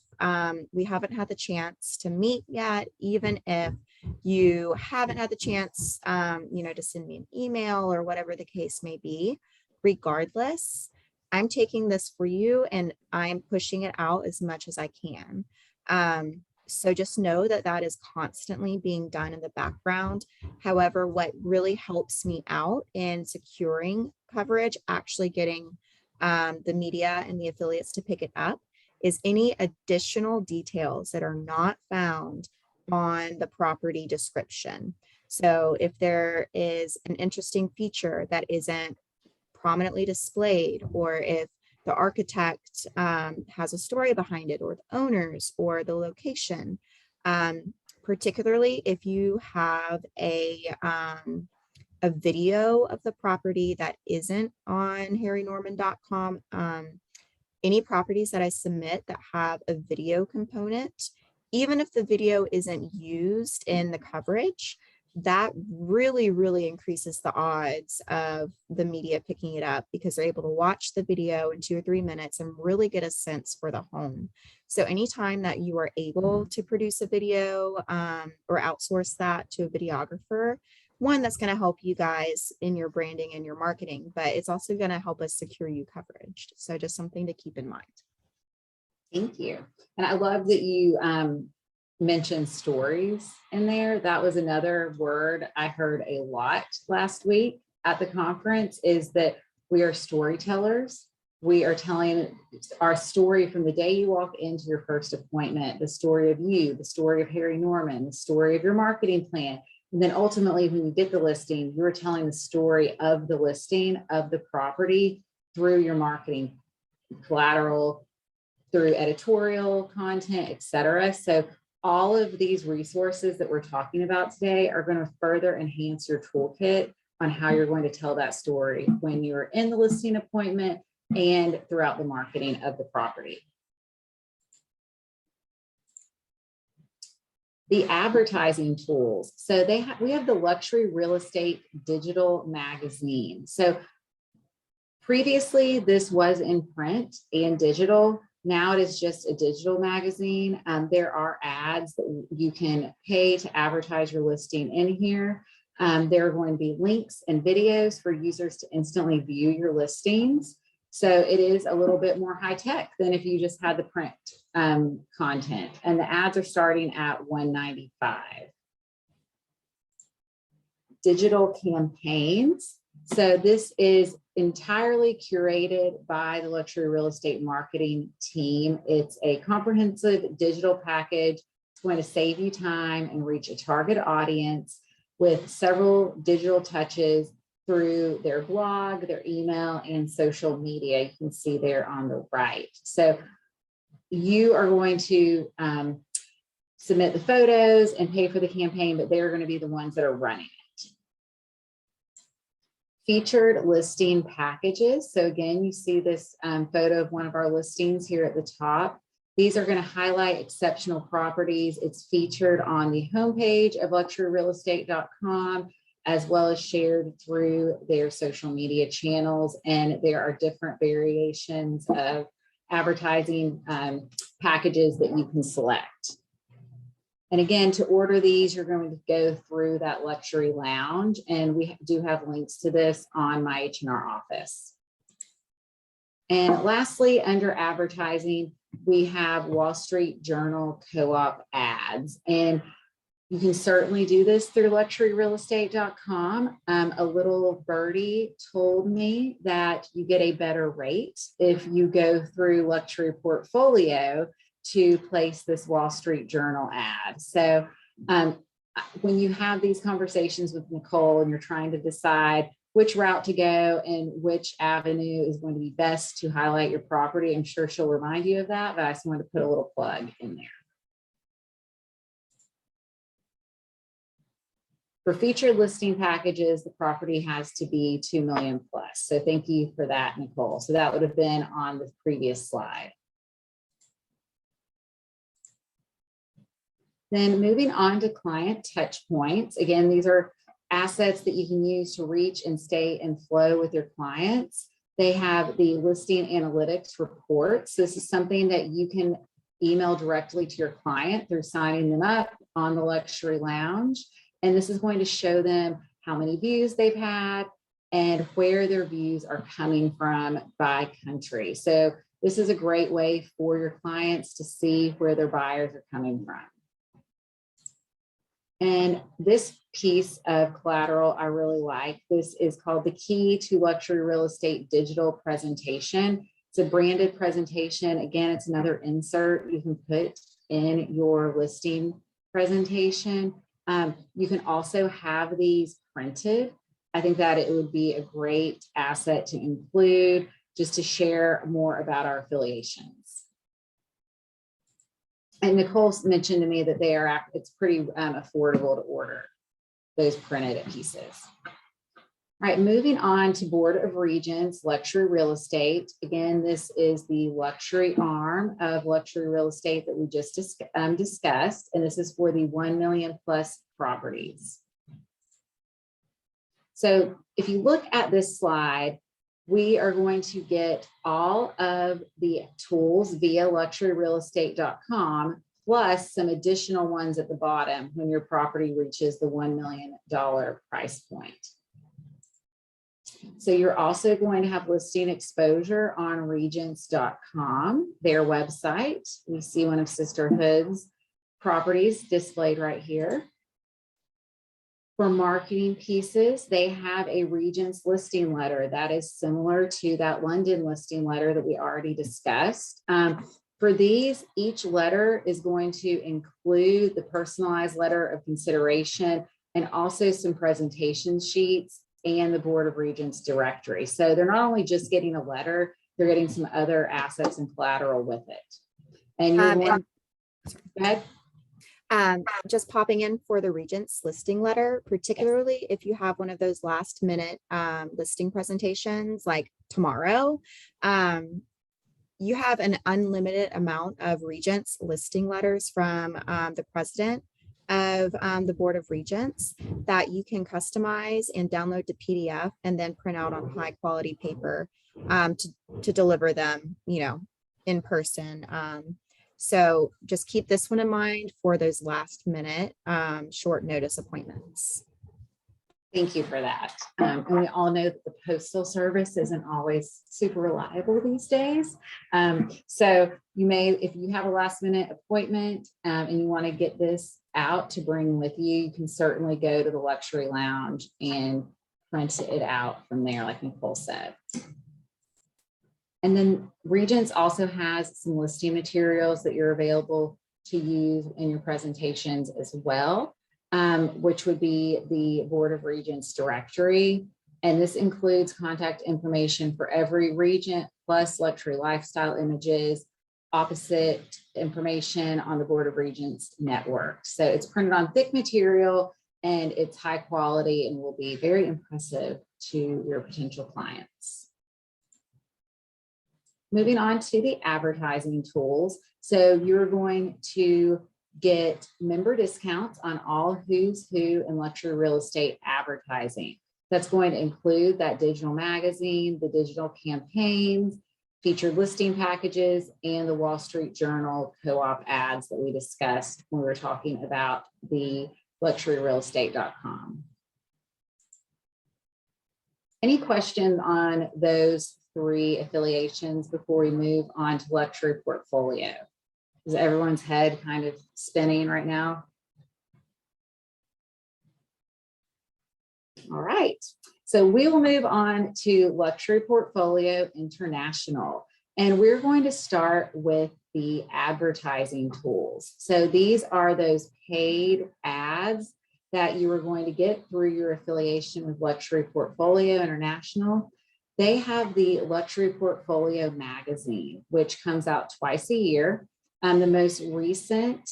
we haven't had the chance to meet yet, even if you haven't had the chance, to send me an email or whatever the case may be, regardless, I'm taking this for you and I'm pushing it out as much as I can. So just know that that is constantly being done in the background. However, what really helps me out in securing coverage, actually getting the media and the affiliates to pick it up, is any additional details that are not found on the property description. So if there is an interesting feature that isn't prominently displayed, or if the architect has a story behind it, or the owners, or the location, particularly if you have a video of the property that isn't on harrynorman.com. Any properties that I submit that have a video component, even if the video isn't used in the coverage, that really, really increases the odds of the media picking it up, because they're able to watch the video in 2 or 3 minutes and really get a sense for the home. So anytime that you are able to produce a video or outsource that to a videographer, one, that's going to help you guys in your branding and your marketing, but it's also going to help us secure you coverage. So just something to keep in mind. Thank you. And I love that you mentioned stories in there. That was another word I heard a lot last week at the conference, is that we are storytellers. We are telling our story from the day you walk into your first appointment, the story of you, the story of Harry Norman, the story of your marketing plan. And then ultimately, when you get the listing, you're telling the story of the listing, of the property, through your marketing collateral, through editorial content, et cetera. So all of these resources that we're talking about today are going to further enhance your toolkit on how you're going to tell that story when you're in the listing appointment and throughout the marketing of the property. The advertising tools. So we have the Luxury Real Estate Digital Magazine. So previously this was in print and digital. Now it is just a digital magazine. There are ads that you can pay to advertise your listing in here. There are going to be links and videos for users to instantly view your listings. So it is a little bit more high tech than if you just had the print content. And the ads are starting at $195. Digital campaigns. So this is entirely curated by the Luxury Real Estate marketing team. It's a comprehensive digital package. It's going to save you time and reach a target audience with several digital touches through their blog, their email, and social media. You can see there on the right. So you are going to submit the photos and pay for the campaign, but they're going to be the ones that are running it. Featured listing packages. So again, you see this photo of one of our listings here at the top. These are going to highlight exceptional properties. It's featured on the homepage of luxuryrealestate.com, as well as shared through their social media channels. And there are different variations of advertising packages that you can select. And again, to order these, you're going to go through that luxury lounge, and we do have links to this on my H&R office. And lastly, under advertising, we have Wall Street Journal co-op ads. And you can certainly do this through luxuryrealestate.com. A little birdie told me that you get a better rate if you go through Luxury Portfolio to place this Wall Street Journal ad. So when you have these conversations with Nicole and you're trying to decide which route to go and which avenue is going to be best to highlight your property, I'm sure she'll remind you of that, but I just wanted to put a little plug in there. For featured listing packages, the property has to be 2 million plus. So thank you for that, Nicole. So that would have been on the previous slide. Then moving on to client touch points. Again, these are assets that you can use to reach and stay in flow with your clients. They have the listing analytics reports. This is something that you can email directly to your client through signing them up on the Luxury Lounge. And this is going to show them how many views they've had and where their views are coming from by country. So this is a great way for your clients to see where their buyers are coming from. And this piece of collateral I really like. This is called the Key to Luxury Real Estate Digital Presentation. It's a branded presentation. Again, it's another insert you can put in your listing presentation. You can also have these printed. I think that it would be a great asset to include just to share more about our affiliations. And Nicole mentioned to me that it's pretty affordable to order those printed pieces. All right, moving on to Board of Regents, Luxury Real Estate. Again, this is the luxury arm of luxury real estate that we just discussed, and this is for the 1 million plus properties. So if you look at this slide, we are going to get all of the tools via luxuryrealestate.com, plus some additional ones at the bottom when your property reaches the $1 million price point. So you're also going to have listing exposure on regents.com, their website. We see one of Sisterhood's properties displayed right here. For marketing pieces, they have a Regents listing letter that is similar to that London listing letter that we already discussed. For these, each letter is going to include the personalized letter of consideration and also some presentation sheets and the Board of Regents directory. So they're not only just getting a letter, they're getting some other assets and collateral with it. And you're going, go ahead. Just popping in for the Regents listing letter, particularly if you have one of those last minute listing presentations like tomorrow, you have an unlimited amount of Regents listing letters from the president of the Board of Regents that you can customize and download to PDF and then print out on high quality paper to deliver them, in person. So just keep this one in mind for those last minute short notice appointments. Thank you for that. And we all know that the postal service isn't always super reliable these days. So you may, if you have a last minute appointment and you want to get this out to bring with you, you can certainly go to the Luxury Lounge and print it out from there, like Nicole said. And then Regents also has some listing materials that you're available to use in your presentations as well, which would be the Board of Regents directory. And this includes contact information for every regent, plus luxury lifestyle images, opposite information on the Board of Regents network. So it's printed on thick material and it's high quality and will be very impressive to your potential clients. Moving on to the advertising tools. So you're going to get member discounts on all Who's Who in luxury real estate advertising. That's going to include that digital magazine, the digital campaigns, featured listing packages, and the Wall Street Journal co-op ads that we discussed when we were talking about the luxuryrealestate.com. Any questions on those three affiliations before we move on to luxury portfolio? Is everyone's head kind of spinning right now? All right, so we will move on to luxury portfolio international, and we're going to start with the advertising tools. So these are those paid ads that you are going to get through your affiliation with Luxury Portfolio International. They have the Luxury Portfolio magazine, which comes out twice a year. The most recent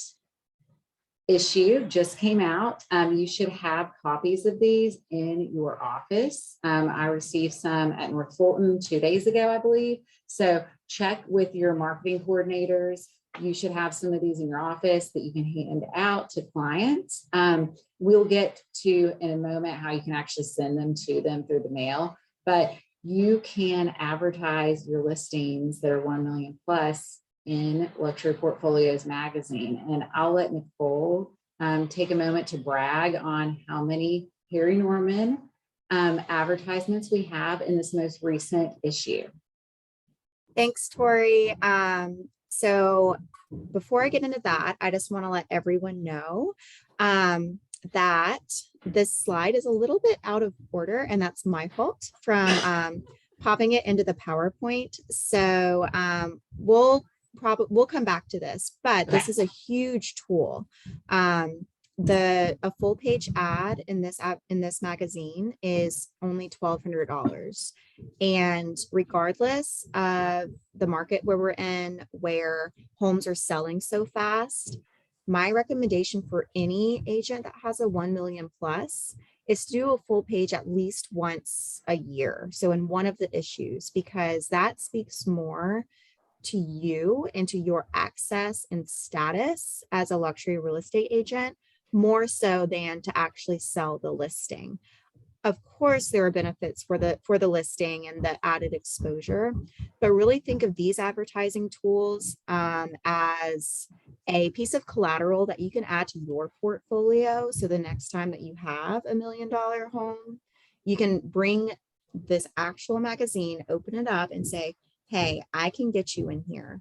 issue just came out. You should have copies of these in your office. I received some at North Fulton 2 days ago, I believe. So check with your marketing coordinators you should have some of these in your office that you can hand out to clients. We'll get to in a moment how you can actually send them to them through the mail, but you can advertise your listings that are 1 million plus in Luxury Portfolios magazine. And I'll let Nicole take a moment to brag on how many Harry Norman advertisements we have in this most recent issue. Thanks, Tori. So before I get into that, I just want to let everyone know that this slide is a little bit out of order, and that's my fault from popping it into the PowerPoint. So we'll come back to this, but this is a huge tool. A full page ad in this magazine is only $1,200. And regardless of the market where we're in, where homes are selling so fast, my recommendation for any agent that has a 1 million plus is to do a full page at least once a year. So in one of the issues, because that speaks more to you and to your access and status as a luxury real estate agent, more so than to actually sell the listing. Of course, there are benefits for the listing and the added exposure, but really think of these advertising tools as a piece of collateral that you can add to your portfolio. So the next time that you have $1 million home, you can bring this actual magazine, open it up and say, hey, I can get you in here.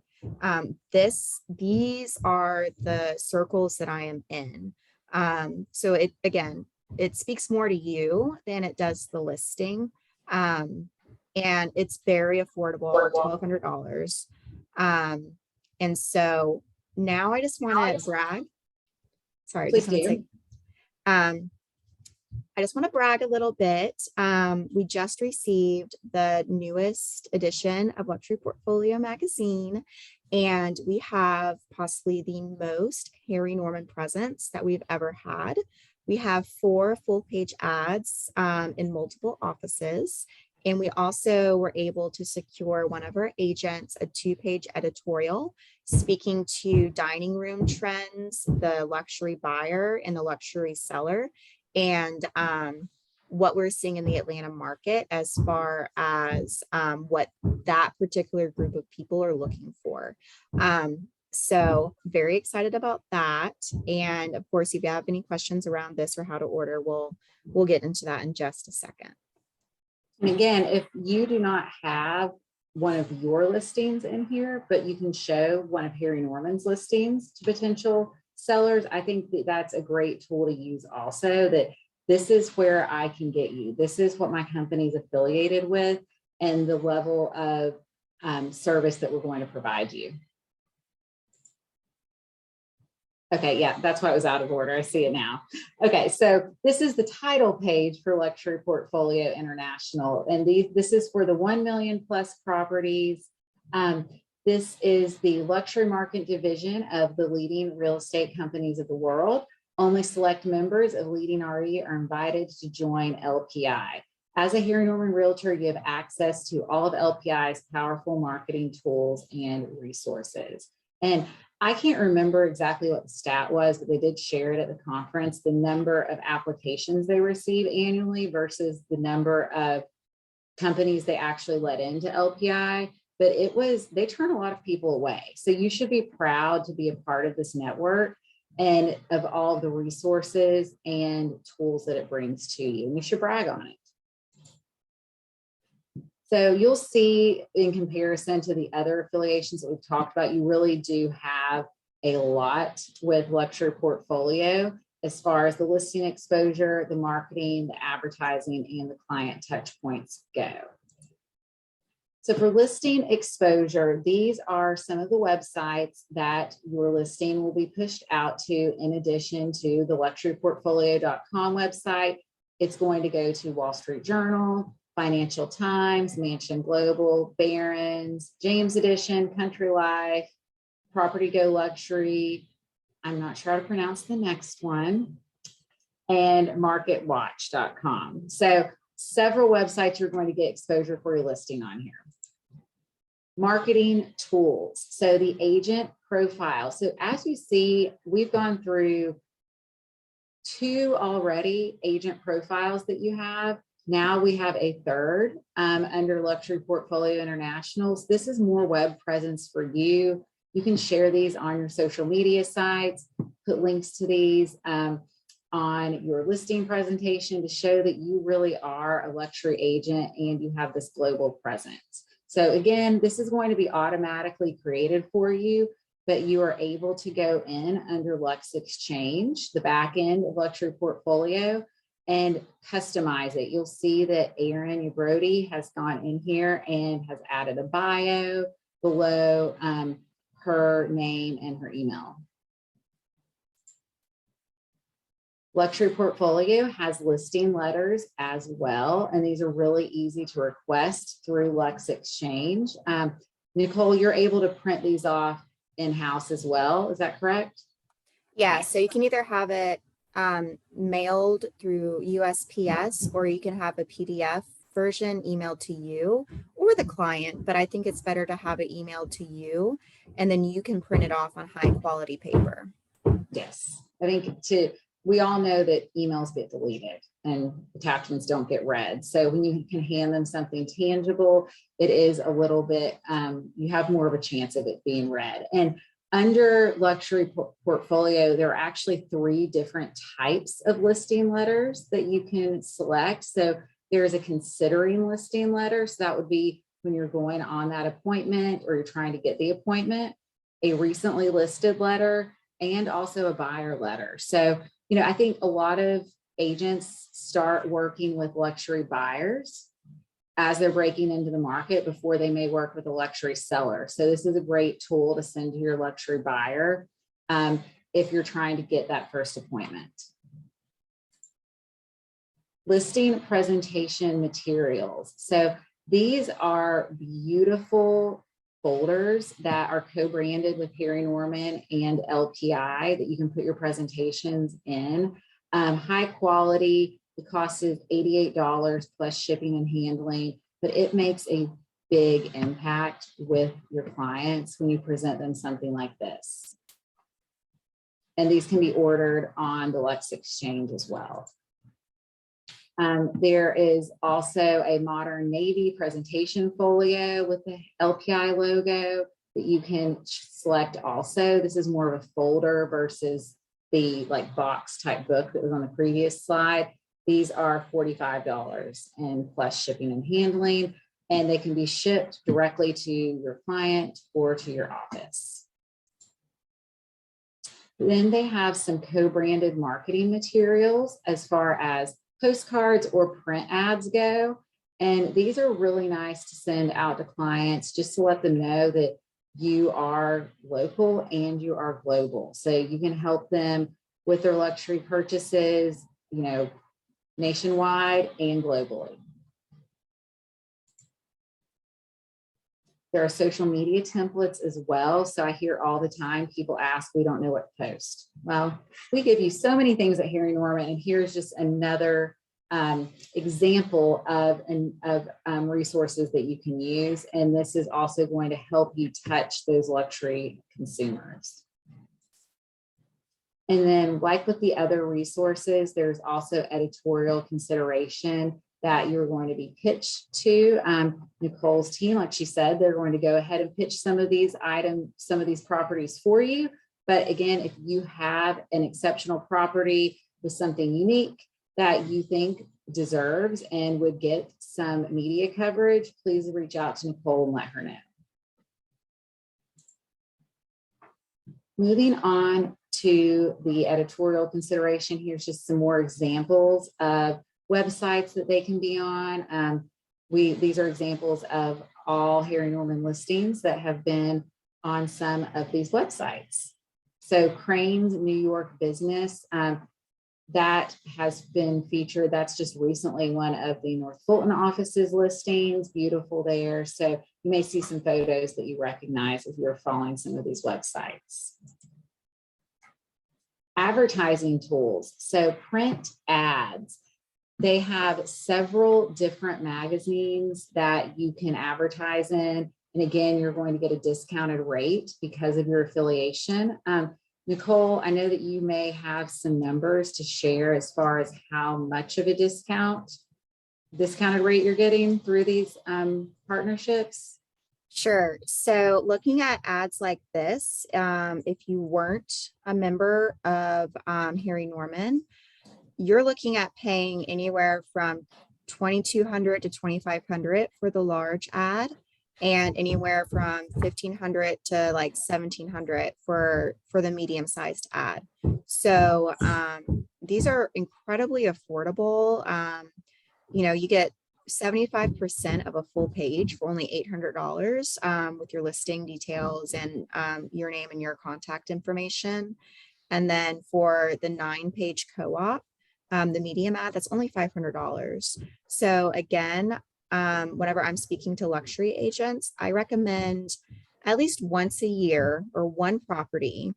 These are the circles that I am in. So it speaks more to you than it does the listing. And it's very affordable, $1,200. And so now I just want to brag. Sorry, I just want to brag a little bit. We just received the newest edition of Luxury Portfolio magazine, and we have possibly the most Harry Norman presence that we've ever had. We have 4 full page ads in multiple offices. And we also were able to secure one of our agents a 2-page editorial speaking to dining room trends, the luxury buyer and the luxury seller, and what we're seeing in the Atlanta market as far as what that particular group of people are looking for. So very excited about that. And of course, if you have any questions around this or how to order, we'll get into that in just a second. And again, if you do not have one of your listings in here, but you can show one of Harry Norman's listings to potential sellers, I think that that's a great tool to use also, that this is where I can get you. This is what my company is affiliated with and the level of service that we're going to provide you. Okay, yeah, that's why it was out of order. I see it now. Okay, so this is the title page for Luxury Portfolio International. And this is for the 1 million plus properties. This is the luxury market division of the leading real estate companies of the world. Only select members of leading RE are invited to join LPI. As a Harry Norman realtor, you have access to all of LPI's powerful marketing tools and resources. And I can't remember exactly what the stat was, but they did share it at the conference, the number of applications they receive annually versus the number of companies they actually let into LPI. But they turn a lot of people away. So you should be proud to be a part of this network and of all the resources and tools that it brings to you. And you should brag on it. So you'll see in comparison to the other affiliations that we've talked about, you really do have a lot with Luxury Portfolio as far as the listing exposure, the marketing, the advertising, and the client touch points go. So for listing exposure, these are some of the websites that your listing will be pushed out to in addition to the luxuryportfolio.com website. It's going to go to Wall Street Journal, Financial Times, Mansion Global, Barron's, James Edition, Country Life, Property Go Luxury. I'm not sure how to pronounce the next one, and MarketWatch.com. So several websites you're going to get exposure for your listing on here. Marketing tools. So the agent profile. So as you see, we've gone through 2 already agent profiles that you have. Now we have a third under Luxury Portfolio Internationals. This is more web presence for you. You can share these on your social media sites, put links to these on your listing presentation to show that you really are a luxury agent and you have this global presence. So again, this is going to be automatically created for you, but you are able to go in under Lux Exchange, the back end of Luxury Portfolio, and customize it. You'll see that Erin Brody has gone in here and has added a bio below her name and her email. Luxury Portfolio has listing letters as well, and these are really easy to request through Lux Exchange. Nicole, you're able to print these off in-house as well, is that correct? Yeah, so you can either have it mailed through USPS, or you can have a PDF version emailed to you or the client, but I think it's better to have it emailed to you, and then you can print it off on high quality paper. Yes, I think we all know that emails get deleted and attachments don't get read. So when you can hand them something tangible, it is a little bit, you have more of a chance of it being read. And under Luxury Portfolio, there are actually 3 different types of listing letters that you can select. So there's a considering listing letter. So that would be when you're going on that appointment or you're trying to get the appointment, a recently listed letter, and also a buyer letter. So, you know, I think a lot of agents start working with luxury buyers as they're breaking into the market before they may work with a luxury seller. So this is a great tool to send to your luxury buyer if you're trying to get that first appointment. Listing presentation materials. So these are beautiful folders that are co-branded with Harry Norman and LPI that you can put your presentations in. High quality, the cost is $88 plus shipping and handling, but it makes a big impact with your clients when you present them something like this. And these can be ordered on the Lux Exchange as well. There is also a modern navy presentation folio with the LPI logo that you can select also. This is more of a folder versus the like box type book that was on the previous slide. These are $45 and plus shipping and handling, and they can be shipped directly to your client or to your office. Then they have some co-branded marketing materials as far as postcards or print ads go. And these are really nice to send out to clients just to let them know that you are local and you are global. So you can help them with their luxury purchases, you know, nationwide and globally. There are social media templates as well. So I hear all the time people ask, we don't know what to post. Well, we give you so many things at Harry Norman, and here's just another example of resources that you can use. And this is also going to help you touch those luxury consumers. And then like with the other resources, there's also editorial consideration that you're going to be pitched to. Nicole's team, like she said, they're going to go ahead and pitch some of these items, some of these properties for you. But again, if you have an exceptional property with something unique that you think deserves and would get some media coverage, please reach out to Nicole and let her know. Moving on to the editorial consideration, here's just some more examples of websites that they can be on. These are examples of all Harry Norman listings that have been on some of these websites. So Crane's New York Business, that has been featured. That's just recently one of the North Fulton offices listings, beautiful there. So you may see some photos that you recognize if you're following some of these websites. Advertising tools, so print ads. They have several different magazines that you can advertise in, And again, you're going to get a discounted rate because of your affiliation. Nicole, I know that you may have some numbers to share as far as how much of a discounted rate you're getting through these partnerships. Sure. So looking at ads like this, if you weren't a member of Harry Norman, you're looking at paying anywhere from $2,200 to $2,500 for the large ad, and anywhere from $1,500 to like $1,700 for the medium-sized ad. So these are incredibly affordable. You get 75% of a full page for only $800 with your listing details and your name and your contact information. And then for the 9-page co-op, the medium ad, that's only $500. So again, whenever I'm speaking to luxury agents, I recommend at least once a year or one property,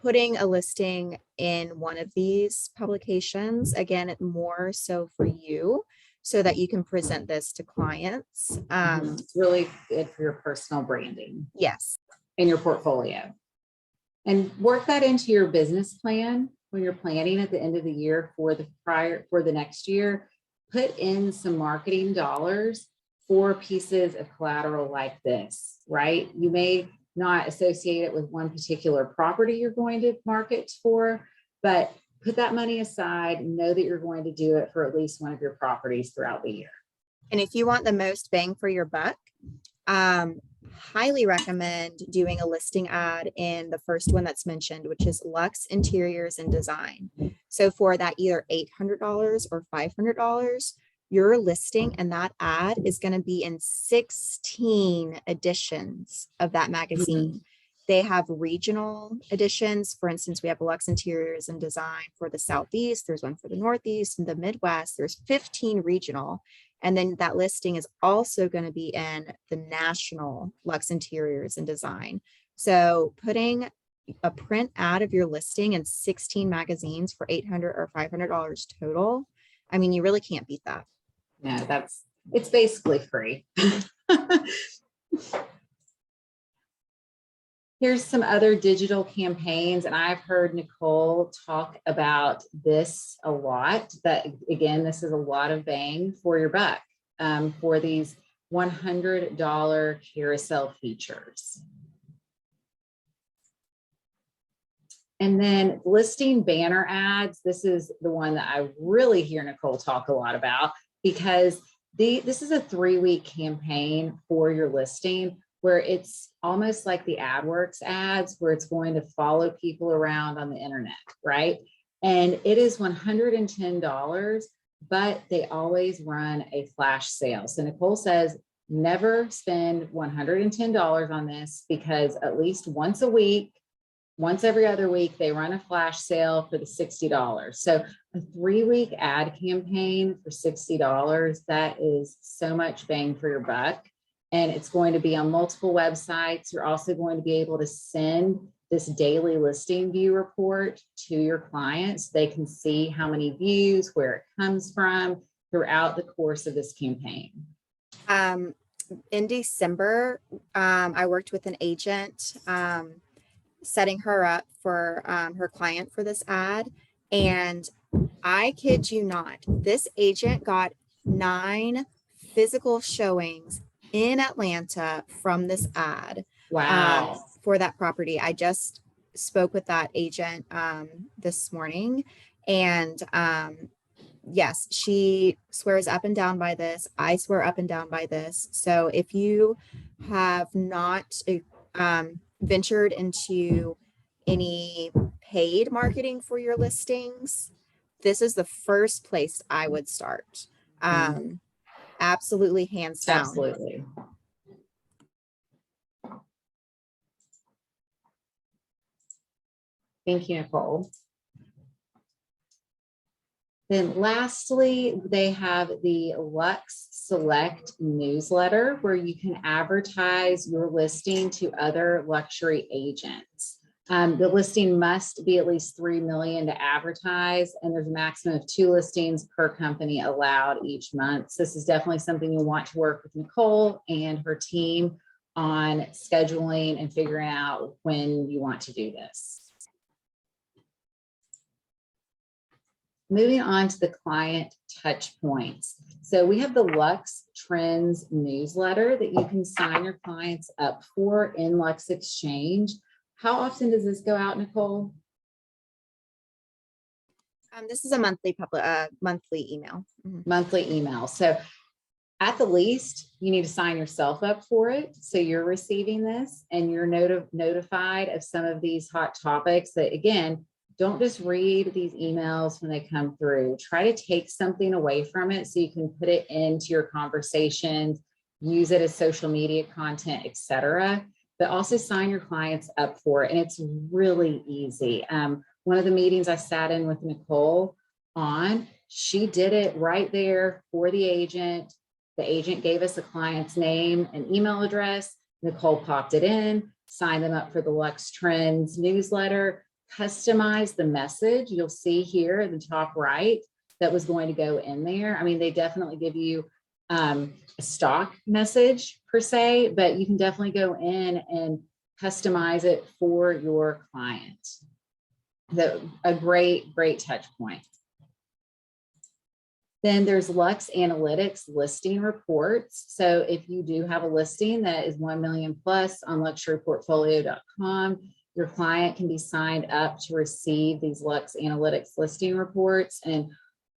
putting a listing in one of these publications, again, more so for you, so that you can present this to clients. It's really good for your personal branding. Yes. In your portfolio. And work that into your business plan when you're planning at the end of the year for the next year. Put in some marketing dollars for pieces of collateral like this, right? You may not associate it with one particular property you're going to market for, but put that money aside and know that you're going to do it for at least one of your properties throughout the year. And if you want the most bang for your buck, highly recommend doing a listing ad in the first one that's mentioned, which is Luxe Interiors and Design. So for that either $800 or $500, your listing and that ad is going to be in 16 editions of that magazine. They have regional editions. For instance, we have Luxe Interiors and Design for the Southeast. There's one for the Northeast and the Midwest. There's 15 regional. And then that listing is also going to be in the national Luxe Interiors and Design. So putting a print ad of your listing in 16 magazines for $800 or $500 total, I mean, you really can't beat that. No, it's basically free. Here's some other digital campaigns, and I've heard Nicole talk about this a lot. That again, this is a lot of bang for your buck for these $100 carousel features. And then listing banner ads. This is the one that I really hear Nicole talk a lot about, because this is a 3-week campaign for your listing, where it's almost like the AdWorks ads, where it's going to follow people around on the internet, right? And it is $110, but they always run a flash sale. So Nicole says, never spend $110 on this, because at least once a week, once every other week, they run a flash sale for the $60. So a 3-week ad campaign for $60, that is so much bang for your buck. And it's going to be on multiple websites. You're also going to be able to send this daily listing view report to your clients. They can see how many views, where it comes from throughout the course of this campaign. In December, I worked with an agent, setting her up for her client for this ad. And I kid you not, this agent got 9 physical showings in Atlanta from this ad. Wow. For that property. I just spoke with that agent this morning, and yes, she swears up and down by this. I swear up and down by this. So if you have not ventured into any paid marketing for your listings, this is the first place I would start. Absolutely, hands down. Absolutely. Thank you, Nicole. Then lastly, they have the Luxe Select newsletter, where you can advertise your listing to other luxury agents. The listing must be at least 3 million to advertise, and there's a maximum of 2 listings per company allowed each month. So this is definitely something you want to work with Nicole and her team on scheduling and figuring out when you want to do this. Moving on to the client touch points. So we have the Lux Trends newsletter that you can sign your clients up for in Lux Exchange. How often does this go out, Nicole? This is a monthly monthly email. Monthly email. So at the least, you need to sign yourself up for it. So you're receiving this and you're notified of some of these hot topics that, again, don't just read these emails when they come through. Try to take something away from it so you can put it into your conversations, use it as social media content, etc. But also sign your clients up for it. And it's really easy. One of the meetings I sat in with Nicole on, she did it right there for the agent. The agent gave us the client's name and email address. Nicole popped it in, signed them up for the Lux Trends newsletter, customize the message you'll see here in the top right that was going to go in there. I mean, they definitely give you a stock message per se, but you can definitely go in and customize it for your client. A great touch point. Then there's Lux Analytics listing reports. So if you do have a listing that is 1 million plus on luxuryportfolio.com, your client can be signed up to receive these Lux Analytics listing reports. And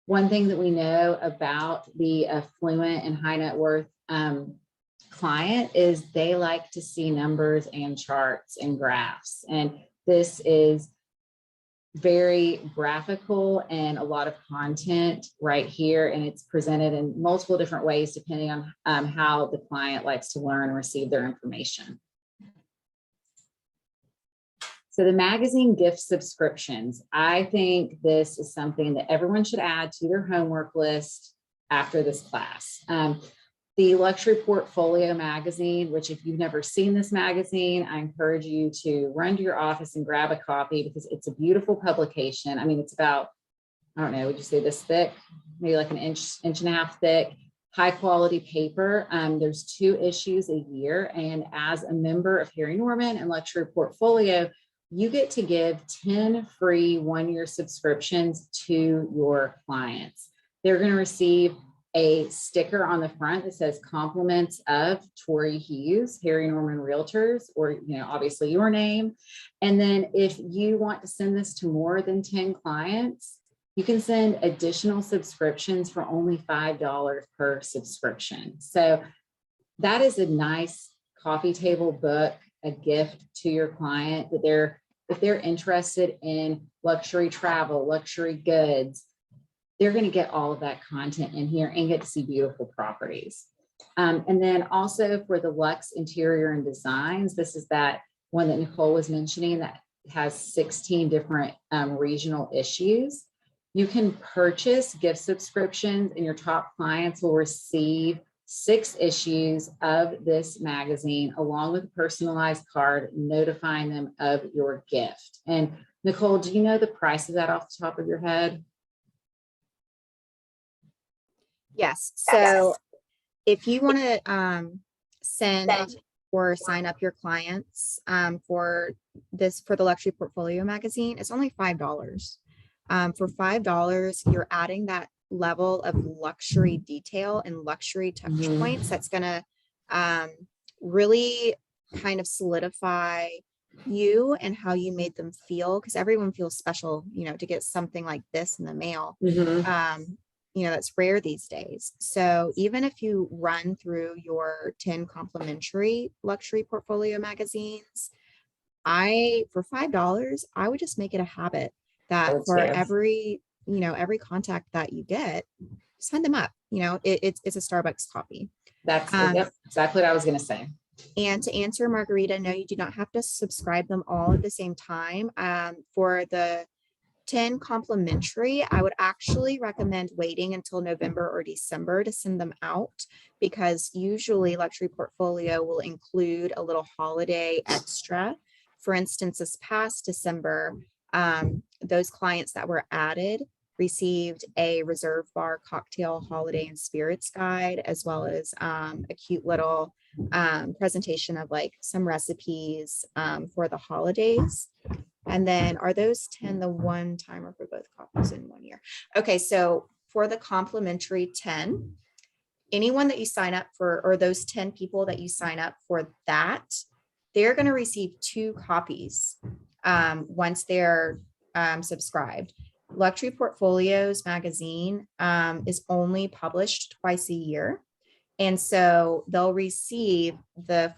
one thing that we know about the affluent and high net worth client is they like to see numbers and charts and graphs. And this is very graphical and a lot of content right here. And it's presented in multiple different ways, depending on how the client likes to learn and receive their information. So the magazine gift subscriptions, I think this is something that everyone should add to their homework list after this class. The Luxury Portfolio magazine, which if you've never seen this magazine, I encourage you to run to your office and grab a copy because it's a beautiful publication. I mean, it's about, I don't know, would you say this thick? Maybe like an inch and a half thick, high quality paper. There's 2 issues a year. And as a member of Harry Norman and Luxury Portfolio, you get to give 10 free 1-year subscriptions to your clients. They're going to receive a sticker on the front that says compliments of Tori Hughes, Harry Norman Realtors, or, obviously your name. And then if you want to send this to more than 10 clients, you can send additional subscriptions for only $5 per subscription. So that is a nice coffee table book, a gift to your client that if they're interested in luxury travel, luxury goods, they're going to get all of that content in here and get to see beautiful properties. And then also for the Lux Interior and Designs, this is that one that Nicole was mentioning that has 16 different regional issues. You can purchase gift subscriptions and your top clients will receive 6 issues of this magazine along with a personalized card notifying them of your gift. And Nicole, do you know the price of that off the top of your head? Yes. So if you want to send or sign up your clients for the Luxury Portfolio magazine, it's only $5. For $5, you're adding that level of luxury detail and luxury touch points that's going to really kind of solidify you and how you made them feel, because everyone feels special, to get something like this in the mail. That's rare these days. So even if you run through your 10 complimentary Luxury Portfolio magazines, for $5, I would just make it a habit that for every contact that you get, sign them up. It's a Starbucks coffee. That's exactly what I was going to say. And to answer Margarita, no, you do not have to subscribe them all at the same time. For the 10 complimentary, I would actually recommend waiting until November or December to send them out, because usually Luxury Portfolio will include a little holiday extra For instance, this past December, those clients that were added received a Reserve Bar cocktail holiday and spirits guide, as well as a cute little presentation of like some recipes for the holidays. And then are those 10 the one time or for both copies in 1 year? Okay, so for the complimentary 10, anyone that you sign up for, or those 10 people that you sign up for that, they're going to receive 2 copies once they're subscribed. Luxury Portfolios magazine is only published twice a year. And so they'll receive the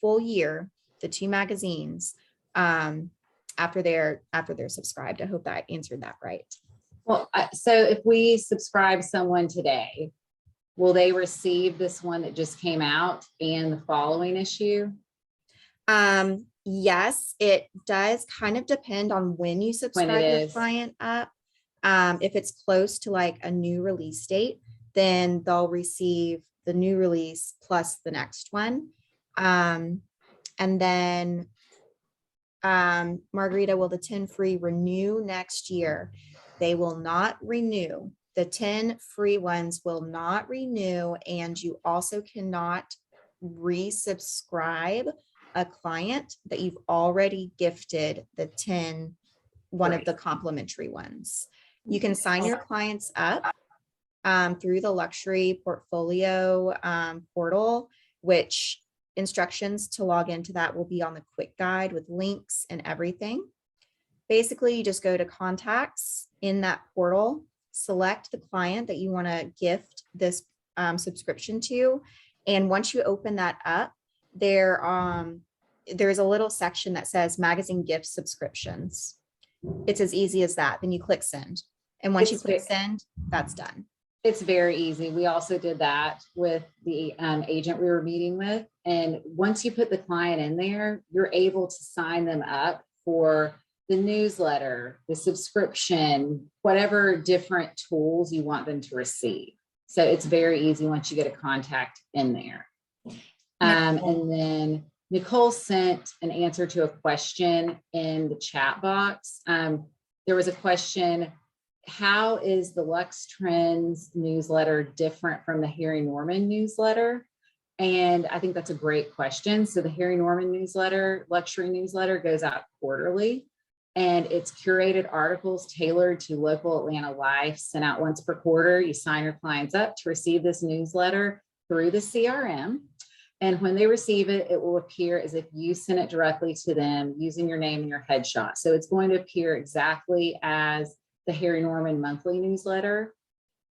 full year, the 2 magazines after they're subscribed. I hope that answered that right. Well, so if we subscribe someone today, will they receive this one that just came out and the following issue? Yes, it does kind of depend on when you subscribe your is. client up. If it's close to like a new release date, then they'll receive the new release plus the next one. And then Margarita, will the 10 free renew next year? They will not renew. The 10 free ones will not renew, and you also cannot resubscribe a client that you've already gifted the 10, one of the complimentary ones. You can sign your clients up through the Luxury Portfolio portal, which instructions to log into that will be on the quick guide with links and everything. Basically, you just go to contacts in that portal, select the client that you want to gift this subscription to. And once you open that up, there's a little section that says magazine gift subscriptions. It's as easy as that. Then you click send. And once you click send, that's done. It's very easy. We also did that with the agent we were meeting with. And once you put the client in there, you're able to sign them up for the newsletter, the subscription, whatever different tools you want them to receive. So it's very easy once you get a contact in there. And then Nicole sent an answer to a question in the chat box. There was a question, how is the Lux Trends newsletter different from the Harry Norman newsletter? And I think that's a great question. So the Harry Norman newsletter, luxury newsletter, goes out quarterly, and it's curated articles tailored to local Atlanta life, sent out once per quarter. You sign your clients up to receive this newsletter through the CRM. And when they receive it, it will appear as if you sent it directly to them using your name and your headshot. So it's going to appear exactly as the Harry Norman monthly newsletter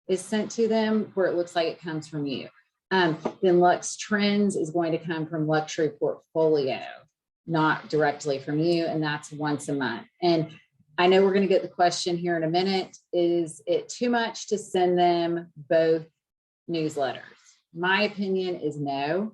is sent to them, where it looks like it comes from you. Then Lux Trends is going to come from Luxury Portfolio, not directly from you, and that's once a month. And I know we're going to get the question here in a minute, is it too much to send them both newsletters? My opinion is no.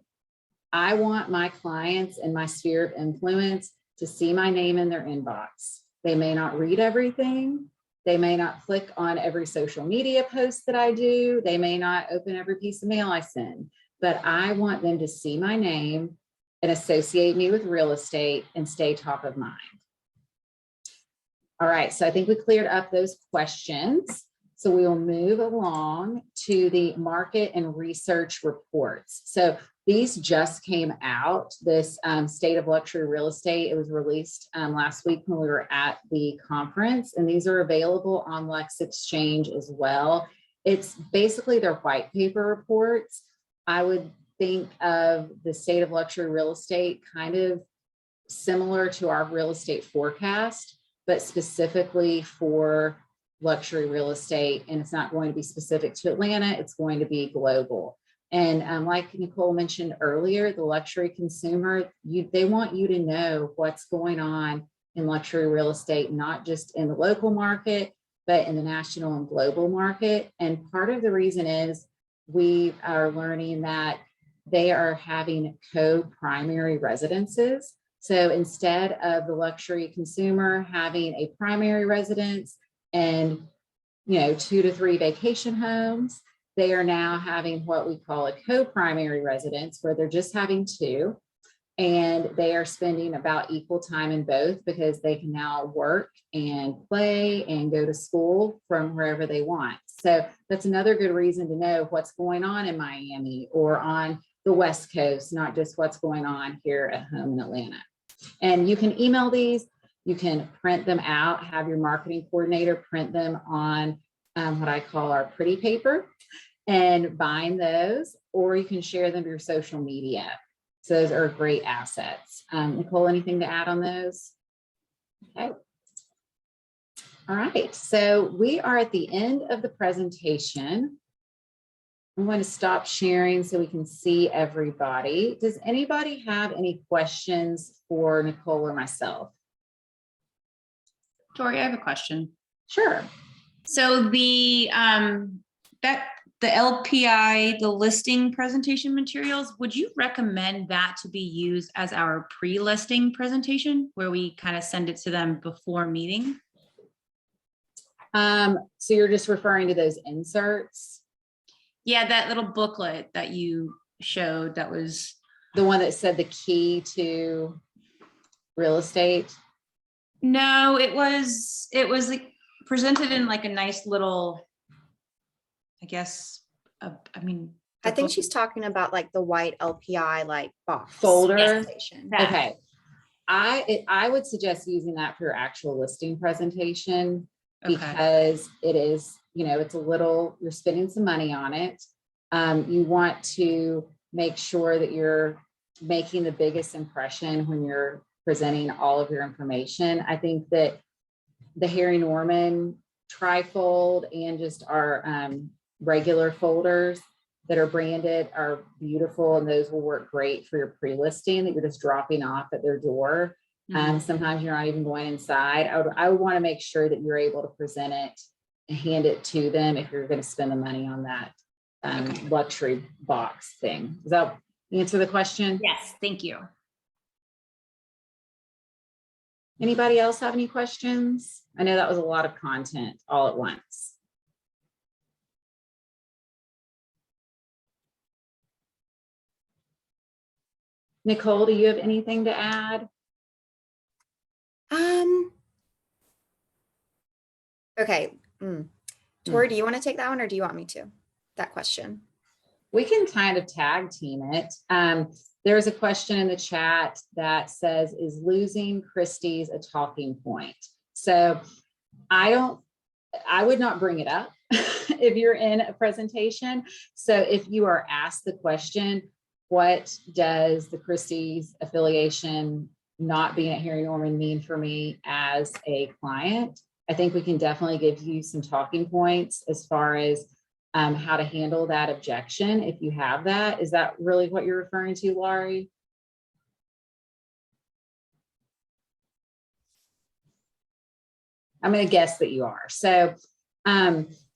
I want my clients and my sphere of influence to see my name in their inbox. They may not read everything. They may not click on every social media post that I do. They may not open every piece of mail I send, but I want them to see my name and associate me with real estate and stay top of mind. All right, so I think we cleared up those questions. So we will move along to the market and research reports. So these just came out, this State of Luxury Real Estate. It was released last week when we were at the conference, and these are available on Lex Exchange as well. It's basically their white paper reports. I would think of the State of Luxury Real Estate kind of similar to our real estate forecast, but specifically for luxury real estate. And it's not going to be specific to Atlanta, it's going to be global. And like Nicole mentioned earlier, the luxury consumer, they want you to know what's going on in luxury real estate, not just in the local market, but in the national and global market. And part of the reason is we are learning that they are having co-primary residences. So instead of the luxury consumer having a primary residence and 2 to 3 vacation homes, they are now having what we call a co-primary residence, where they're just having 2. And they are spending about equal time in both because they can now work and play and go to school from wherever they want. So that's another good reason to know what's going on in Miami or on the West Coast, not just what's going on here at home in Atlanta. And you can email these, you can print them out, have your marketing coordinator print them on what I call our pretty paper and bind those, or you can share them to your social media. So those are great assets. Nicole, anything to add on those? Okay. All right, so we are at the end of the presentation. I'm going to stop sharing so we can see everybody. Does anybody have any questions for Nicole or myself? Tori, I have a question. Sure. So the LPI, the listing presentation materials, would you recommend that to be used as our pre-listing presentation where we kind of send it to them before meeting? So you're just referring to those inserts? Yeah, that little booklet that you showed that was The one that said the key to real estate? no, it was like presented in like a nice little, I guess, I think she's talking about like the white LPI like box Folder? presentation. That. Okay. I would suggest using that for your actual listing presentation because it is, it's a little, you're spending some money on it. You want to make sure that you're making the biggest impression when you're presenting all of your information. I think that the Harry Norman trifold and just our regular folders that are branded are beautiful, and those will work great for your pre-listing that you're just dropping off at their door. Sometimes you're not even going inside. I would want to make sure that you're able to present it and hand it to them if you're going to spend the money on that luxury box thing. Does that answer the question? Yes, thank you. Anybody else have any questions? I know that was a lot of content all at once. Nicole, do you have anything to add? Okay. Tori, do you want to take that one or do you want me to? That question. We can kind of tag team it. There's a question in the chat that says, is losing Christie's a talking point? So I would not bring it up if you're in a presentation. So if you are asked the question, what does the Christie's affiliation not being at Harry Norman mean for me as a client? I think we can definitely give you some talking points as far as how to handle that objection if you have that. Is that really what you're referring to, Laurie? I'm going to guess that you are. So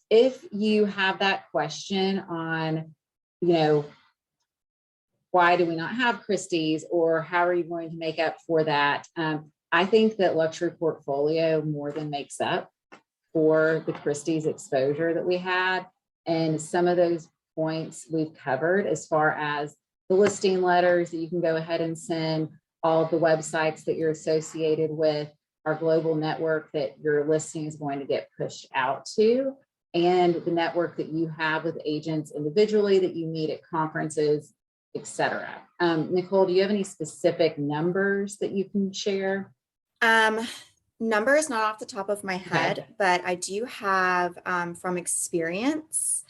if you have that question on, why do we not have Christie's, or how are you going to make up for that? I think that luxury portfolio more than makes up for the Christie's exposure that we had. And some of those points we've covered as far as the listing letters that you can go ahead and send, all of the websites that you're associated with, our global network that your listing is going to get pushed out to, and the network that you have with agents individually that you meet at conferences, etc. Nicole, do you have any specific numbers that you can share? Numbers not off the top of my head, but I do have from experience,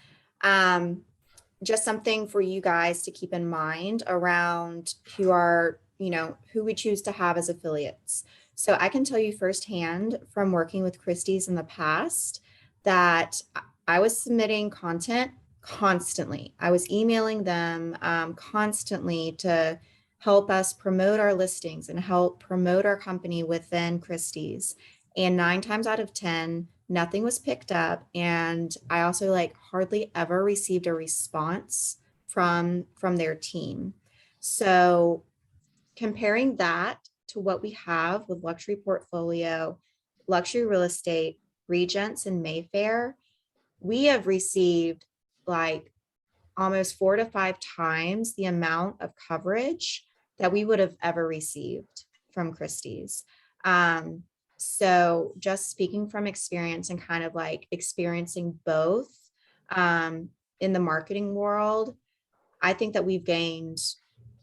just something for you guys to keep in mind around who are, who we choose to have as affiliates. So I can tell you firsthand from working with Christie's in the past that I was submitting content constantly. I was emailing them constantly to help us promote our listings and help promote our company within Christie's. And 9 times out of 10, nothing was picked up. And I also hardly ever received a response from their team. So comparing that to what we have with luxury portfolio, luxury real estate, Regents and Mayfair, we have received almost 4 to 5 times the amount of coverage that we would have ever received from Christie's. So just speaking from experience and kind of like experiencing both in the marketing world, I think that we've gained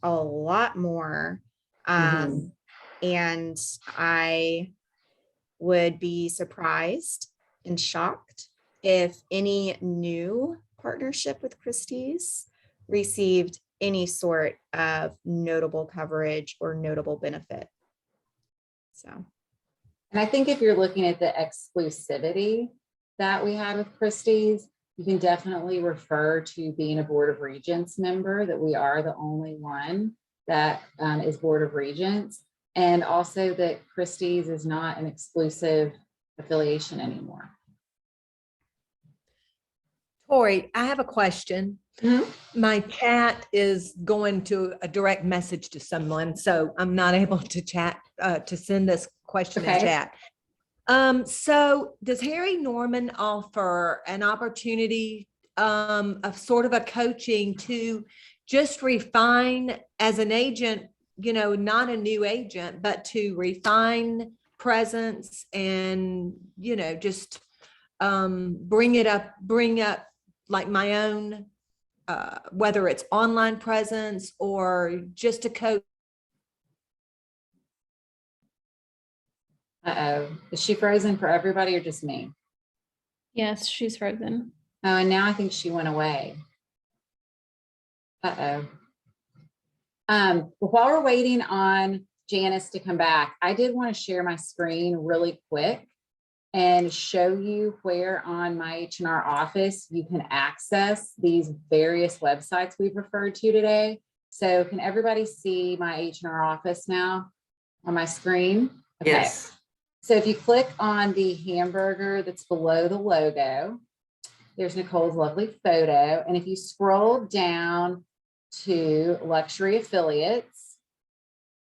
a lot more. And I would be surprised and shocked if any new partnership with Christie's received any sort of notable coverage or notable benefit. So, And I think if you're looking at the exclusivity that we had with Christie's, you can definitely refer to being a Board of Regents member, that we are the only one that is Board of Regents. And also that Christie's is not an exclusive affiliation anymore. Tori, I have a question. My chat is going to a direct message to someone, so I'm not able to chat, to send this question in chat. So does Harry Norman offer an opportunity of sort of a coaching to just refine as an agent, you know, not a new agent, but to refine presence and, you know, just bring up like my own, whether it's online presence or just a coach? Uh-oh, is she frozen for everybody or just me? Yes, she's frozen. Oh, and now I think she went away. Uh-oh. Well, while we're waiting on Janice to come back, I did want to share my screen really quick and show you where on my H&R Office you can access these various websites we've referred to today. So can everybody see my H&R Office now on my screen? Okay. Yes. So if you click on the hamburger that's below the logo, there's Nicole's lovely photo. And if you scroll down to luxury affiliates,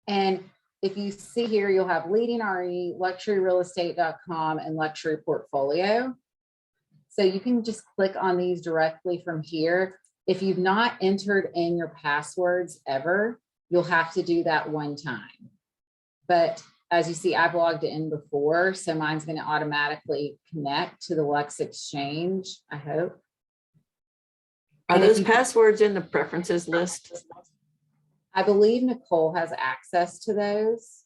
and if you see here, you'll have Leading RE, luxuryrealestate.com, and luxury portfolio. So you can just click on these directly from here. If you've not entered in your passwords ever, you'll have to do that one time. But as you see, I've logged in before, so mine's going to automatically connect to the Lux Exchange, I hope. Are those passwords in the preferences list? I believe Nicole has access to those.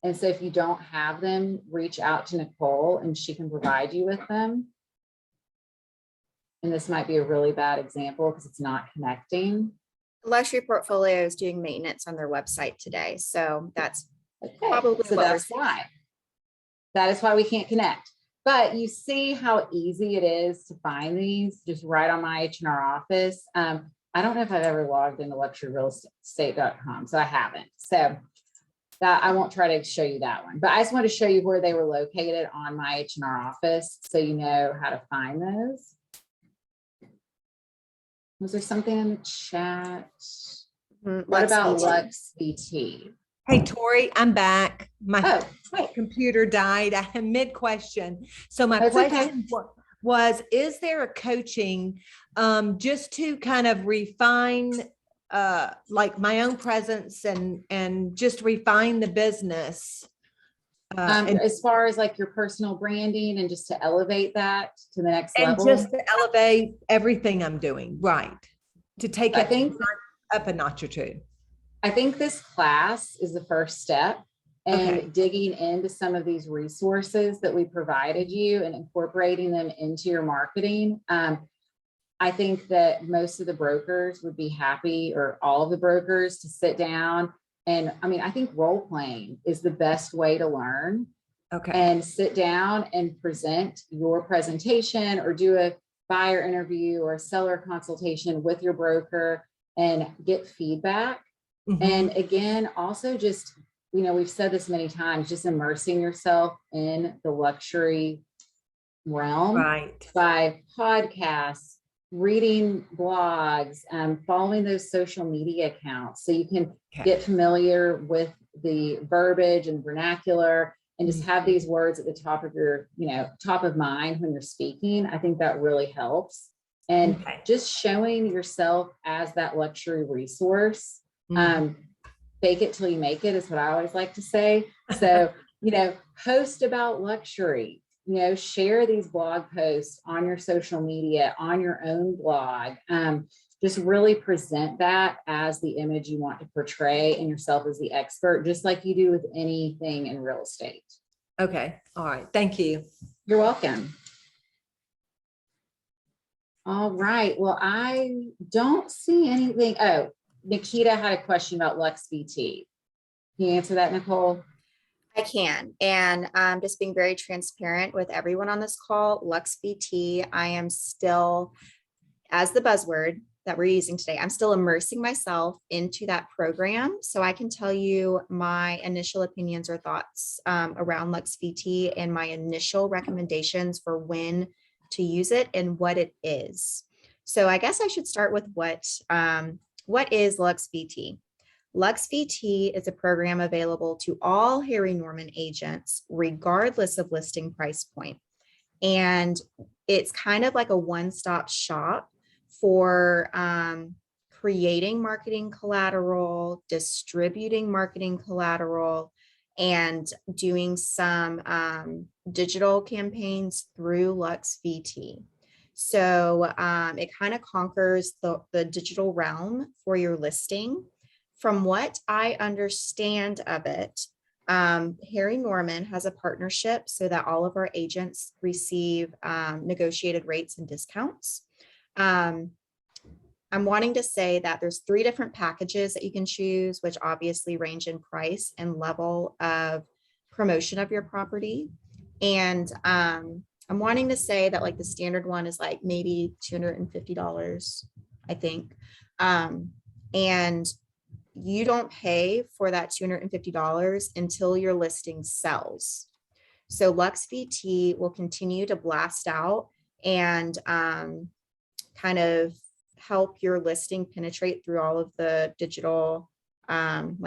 And so if you don't have them, reach out to Nicole and she can provide you with them. And this might be a really bad example because it's not connecting. Luxury Portfolio is doing maintenance on their website today. So that's Okay, probably so what we're that's why. That is why we can't connect. But you see how easy it is to find these just right on my H&R Office. I don't know if I've ever logged into luxuryrealestate.com, so I haven't. So that I won't try to show you that one, but I just want to show you where they were located on my H&R Office so you know how to find those. Was there something in the chat? What about Lux VT? Hey, Tori, I'm back. My Oh, wait. computer died. I am mid-question. So my That's okay. question was, is there a coaching just to kind of refine like my own presence and just refine the business? And As far as like your personal branding and just to elevate that to the next level. just to elevate everything I'm doing, right? To take I it think up a notch or two. I think this class is the first step and Okay. digging into some of these resources that we provided you and incorporating them into your marketing. I think that most of the brokers would be happy, or all of the brokers, to sit down. And I mean, I think role playing is the best way to learn. Okay. And sit down and present your presentation or do a buyer interview or a seller consultation with your broker and get feedback. Mhm. And again, also just, you know, we've said this many times, just immersing yourself in the luxury realm Right. by podcasts, reading blogs, following those social media accounts so you can Okay. get familiar with the verbiage and vernacular and just have these words at the top of your, you know, top of mind when you're speaking. I think that really helps. And Okay. just showing yourself as that luxury resource. Mhm. fake it till you make it is what I always like to say. So, post about luxury, share these blog posts on your social media, on your own blog. Just really present that as the image you want to portray and yourself as the expert, just like you do with anything in real estate. Okay. All right. Thank you. You're welcome. All right. Well, I don't see anything. Oh, Nikita had a question about Lux VT. Can you answer that, Nicole? I can. And just being very transparent with everyone on this call, Lux VT, I am still, as the buzzword that we're using today, I'm still immersing myself into that program. So I can tell you my initial opinions or thoughts around Lux VT and my initial recommendations for when to use it and what it is. So I guess I should start with what is Lux VT? Lux VT is a program available to all Harry Norman agents, regardless of listing price point. And it's kind of like a one-stop shop for creating marketing collateral, distributing marketing collateral, and doing some digital campaigns through Lux VT. So it kind of conquers the digital realm for your listing. From what I understand of it, Harry Norman has a partnership so that all of our agents receive negotiated rates and discounts. I'm wanting to say that there's 3 different packages that you can choose, which obviously range in price and level of promotion of your property. And I'm wanting to say that like the standard one is like maybe $250, I think. And you don't pay for that $250 until your listing sells. So Lux VT will continue to blast out and kind of help your listing penetrate through all of the digital,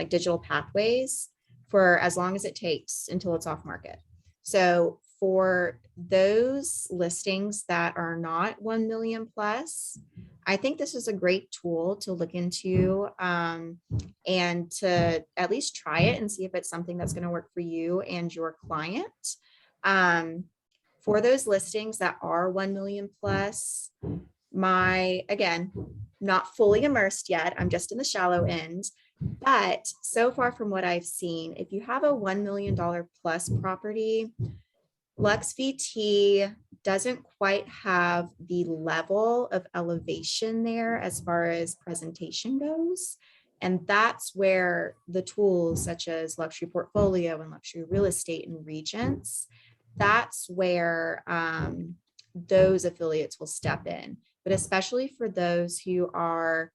digital pathways for as long as it takes until it's off market. So for those listings that are not 1 million plus, I think this is a great tool to look into and to at least try it and see if it's something that's going to work for you and your client. For those listings that are 1 million plus, again, not fully immersed yet, I'm just in the shallow end, but so far from what I've seen, if you have a $1 million plus property, Lux VT doesn't quite have the level of elevation there as far as presentation goes. And that's where the tools such as Luxury Portfolio and Luxury Real Estate and Regents, that's where those affiliates will step in. But especially for those who are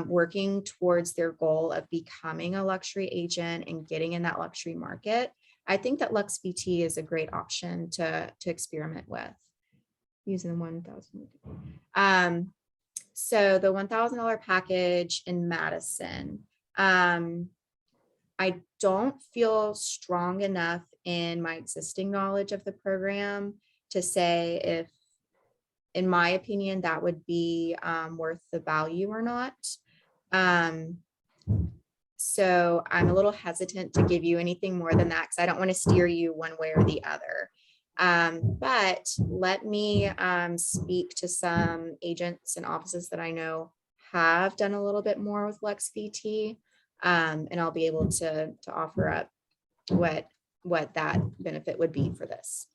working towards their goal of becoming a luxury agent and getting in that luxury market, I think that Lux VT is a great option to experiment with using the 1,000. So the $1,000 package in Madison, I don't feel strong enough in my existing knowledge of the program to say if, in my opinion, that would be worth the value or not. So I'm a little hesitant to give you anything more than that because I don't want to steer you one way or the other. But let me speak to some agents and offices that I know have done a little bit more with Lux VT, and I'll be able to offer up what that benefit would be for this.